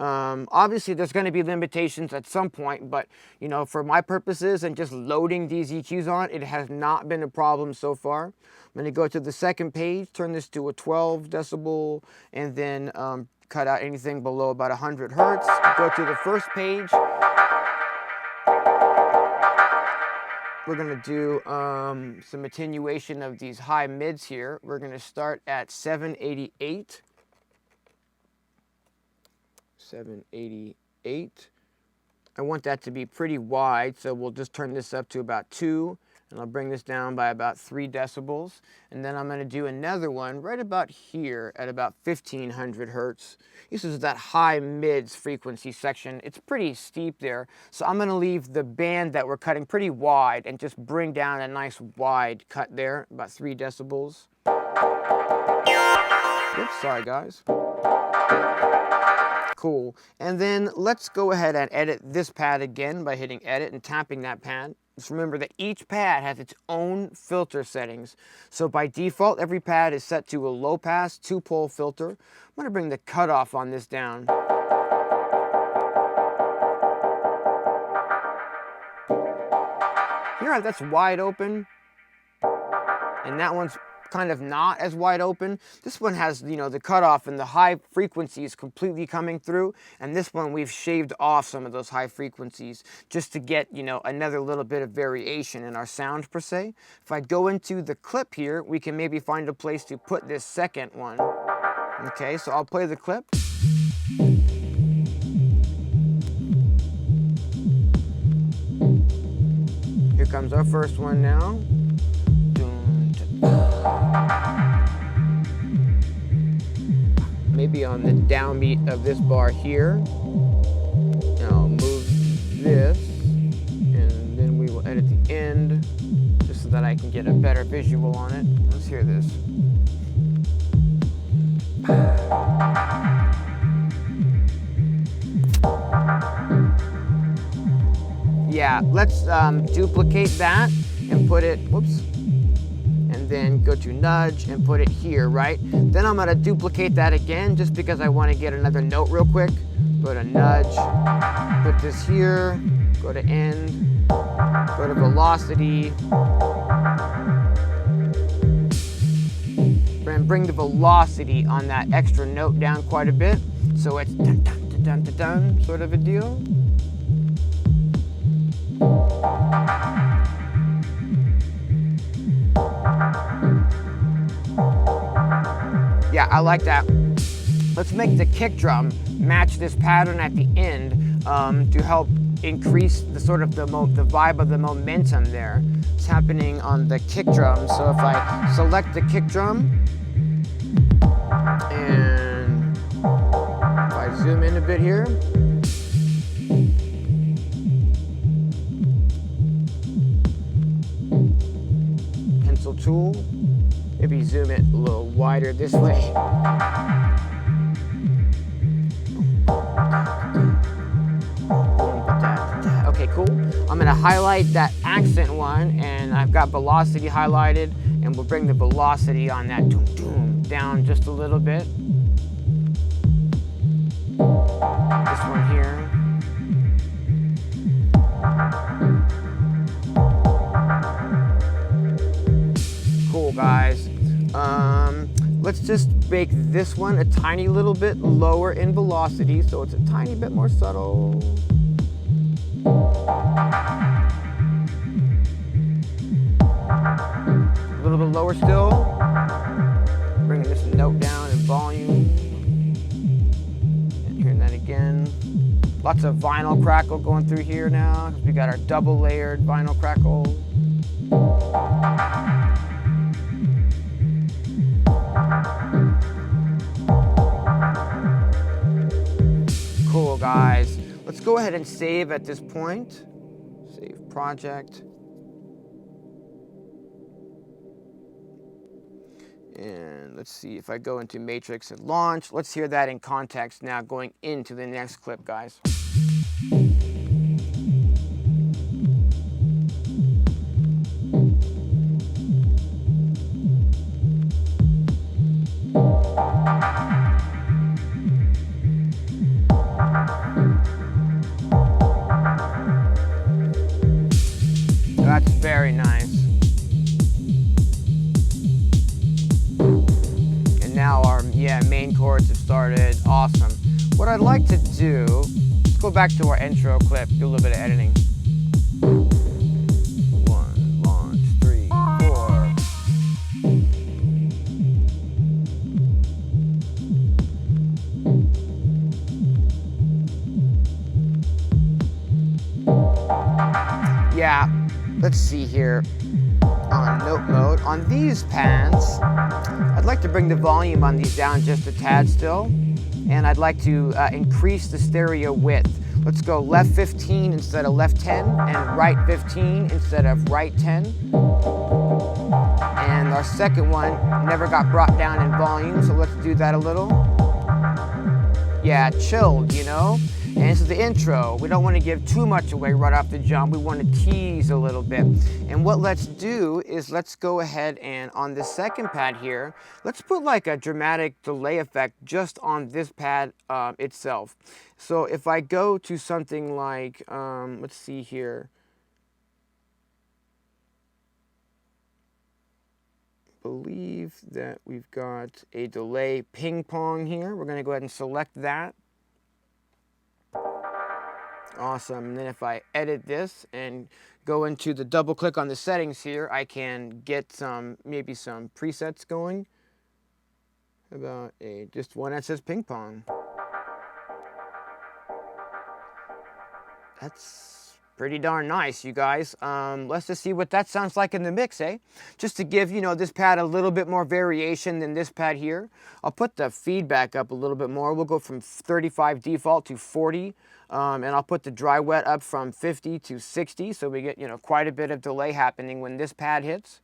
Obviously, there's going to be limitations at some point, but you know, for my purposes and just loading these EQs on, it has not been a problem so far. I'm going to go to the second page, turn this to a 12 decibel, and then cut out anything below about 100 hertz. Go to the first page. We're going to do some attenuation of these high mids here. We're going to start at 788. 788. I want that to be pretty wide, so we'll just turn this up to about 2, and I'll bring this down by about 3 decibels. And then I'm going to do another one right about here at about 1500 hertz. This is that high mids frequency section. It's pretty steep there, so I'm going to leave the band that we're cutting pretty wide and just bring down a nice wide cut there, about 3 decibels. Oops, sorry guys. Cool. And then let's go ahead and edit this pad again by hitting edit and tapping that pad. Just remember that each pad has its own filter settings. So by default, every pad is set to a low pass 2-pole filter. I'm going to bring the cutoff on this down. Here, that's wide open. And that one's kind of not as wide open. This one has, you know, the cutoff and the high frequencies completely coming through, and this one we've shaved off some of those high frequencies just to get, you know, another little bit of variation in our sound per se. If I go into the clip here, we can maybe find a place to put this second one. Okay, so I'll play the clip. Here comes our first one now. Maybe on the downbeat of this bar here. And I'll move this, and then we will edit the end just so that I can get a better visual on it. Let's hear this. Yeah, let's duplicate that and put it, whoops, and then go to nudge and put it here, right? Then I'm gonna duplicate that again just because I wanna get another note real quick. Go to nudge, put this here, go to end, go to velocity, and bring the velocity on that extra note down quite a bit. So it's dun dun dun dun dun, dun sort of a deal. Yeah, I like that. Let's make the kick drum match this pattern at the end to help increase the sort of the vibe of the momentum there. It's happening on the kick drum. So if I select the kick drum and if I zoom in a bit here, pencil tool. Maybe zoom it a little wider this way. Okay, cool. I'm gonna highlight that accent one, and I've got velocity highlighted, and we'll bring the velocity on that doom doom down just a little bit. This one here. Cool, guys. Let's just make this one a tiny little bit lower in velocity, so it's a tiny bit more subtle. A little bit lower still. Bringing this note down in volume. And hearing that again. Lots of vinyl crackle going through here now, because we got our double layered vinyl crackle. Cool, guys. Let's go ahead and save at this point. Save project. And let's see if I go into Matrix and launch. Let's hear that in context now going into the next clip, guys. Yeah, main chords have started. Awesome. What I'd like to do, let's go back to our intro clip, do a little bit of editing. 1, launch, 3, 4. Yeah, let's see here. On note mode, on these pads, I'd like to bring the volume on these down just a tad still, and I'd like to increase the stereo width. Let's go left 15 instead of left 10, and right 15 instead of right 10. And our second one never got brought down in volume, so let's do that a little. Yeah, chilled, you know? And this is the intro. We don't want to give too much away right off the jump. We want to tease a little bit. And what let's do is let's go ahead and on the second pad here, let's put like a dramatic delay effect just on this pad itself. So if I go to something like, let's see here. Believe that we've got a delay ping pong here. We're going to go ahead and select that. Awesome. And then if I edit this and go into the double click on the settings here, I can get maybe some presets going. About just one that says ping pong. That's pretty darn nice, you guys. Let's just see what that sounds like in the mix, eh? Just to give, you know, this pad a little bit more variation than this pad here. I'll put the feedback up a little bit more. We'll go from 35 default to 40. And I'll put the dry wet up from 50 to 60, so we get, you know, quite a bit of delay happening when this pad hits.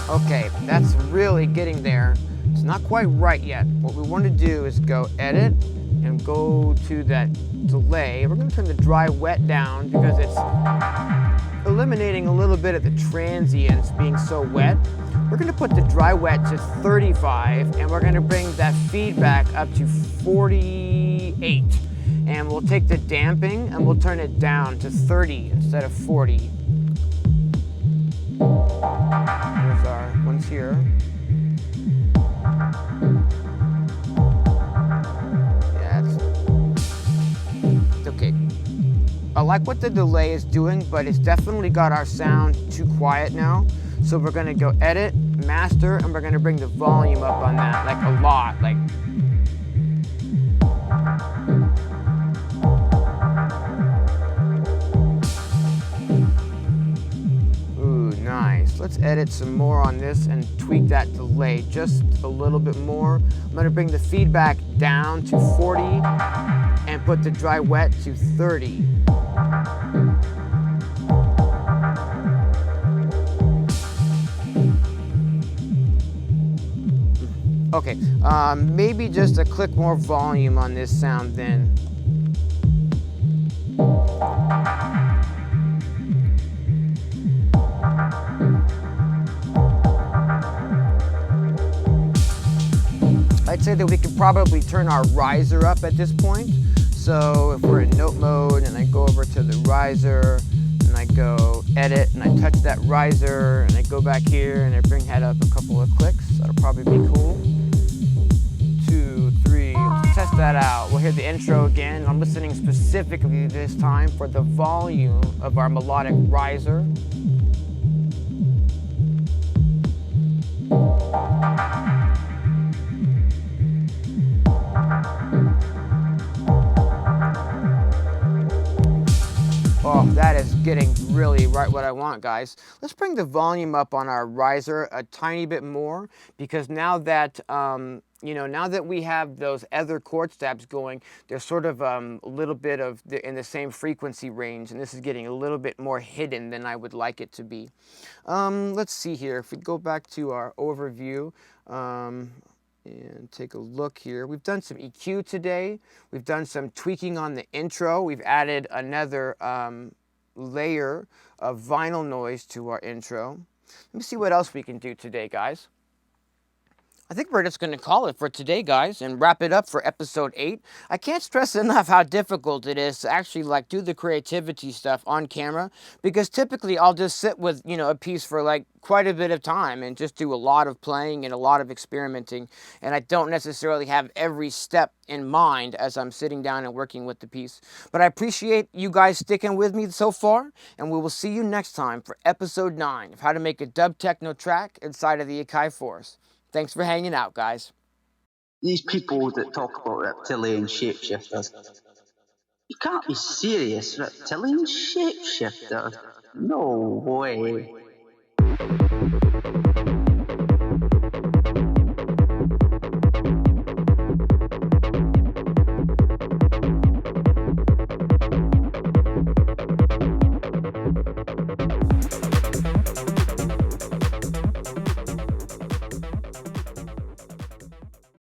Okay, that's really getting there. It's not quite right yet. What we want to do is go edit and go to that delay. We're going to turn the dry wet down because it's eliminating a little bit of the transients being so wet. We're going to put the dry wet to 35 and we're going to bring that feedback up to 48. And we'll take the damping and we'll turn it down to 30 instead of 40. Here's our ones here. Yeah, it's okay. I like what the delay is doing, but it's definitely got our sound too quiet now. So we're gonna go edit, master, and we're gonna bring the volume up on that, like a lot, like. Ooh, nice. Let's edit some more on this and tweak that delay just a little bit more. I'm gonna bring the feedback down to 40 and put the dry wet to 30. Okay, maybe just a click more volume on this sound then. I'd say that we could probably turn our riser up at this point. So if we're in note mode and I go over to the riser and I go edit and I touch that riser and I go back here and I bring that up a couple of clicks, that'll probably be cool. 2, 3, let's test that out. We'll hear the intro again. I'm listening specifically this time for the volume of our melodic riser. Oh, that is getting really right what I want, guys. Let's bring the volume up on our riser a tiny bit more because now that, you know, now that we have those other chord stabs going, they're sort of a little bit of in the same frequency range, and this is getting a little bit more hidden than I would like it to be. Let's see here. If we go back to our overview, and take a look here. We've done some EQ today. We've done some tweaking on the intro. We've added another layer of vinyl noise to our intro. Let me see what else we can do today, guys. I think we're just going to call it for today, guys, and wrap it up for episode 8. I can't stress enough how difficult it is to actually like do the creativity stuff on camera, because typically I'll just sit with, a piece for like quite a bit of time and just do a lot of playing and a lot of experimenting, and I don't necessarily have every step in mind as I'm sitting down and working with the piece. But I appreciate you guys sticking with me so far, and we will see you next time for episode 9 of how to make a dub techno track inside of the AKAI Force. Thanks for hanging out, guys. These people that talk about reptilian shapeshifters, you can't be serious. Reptilian shapeshifters? No way.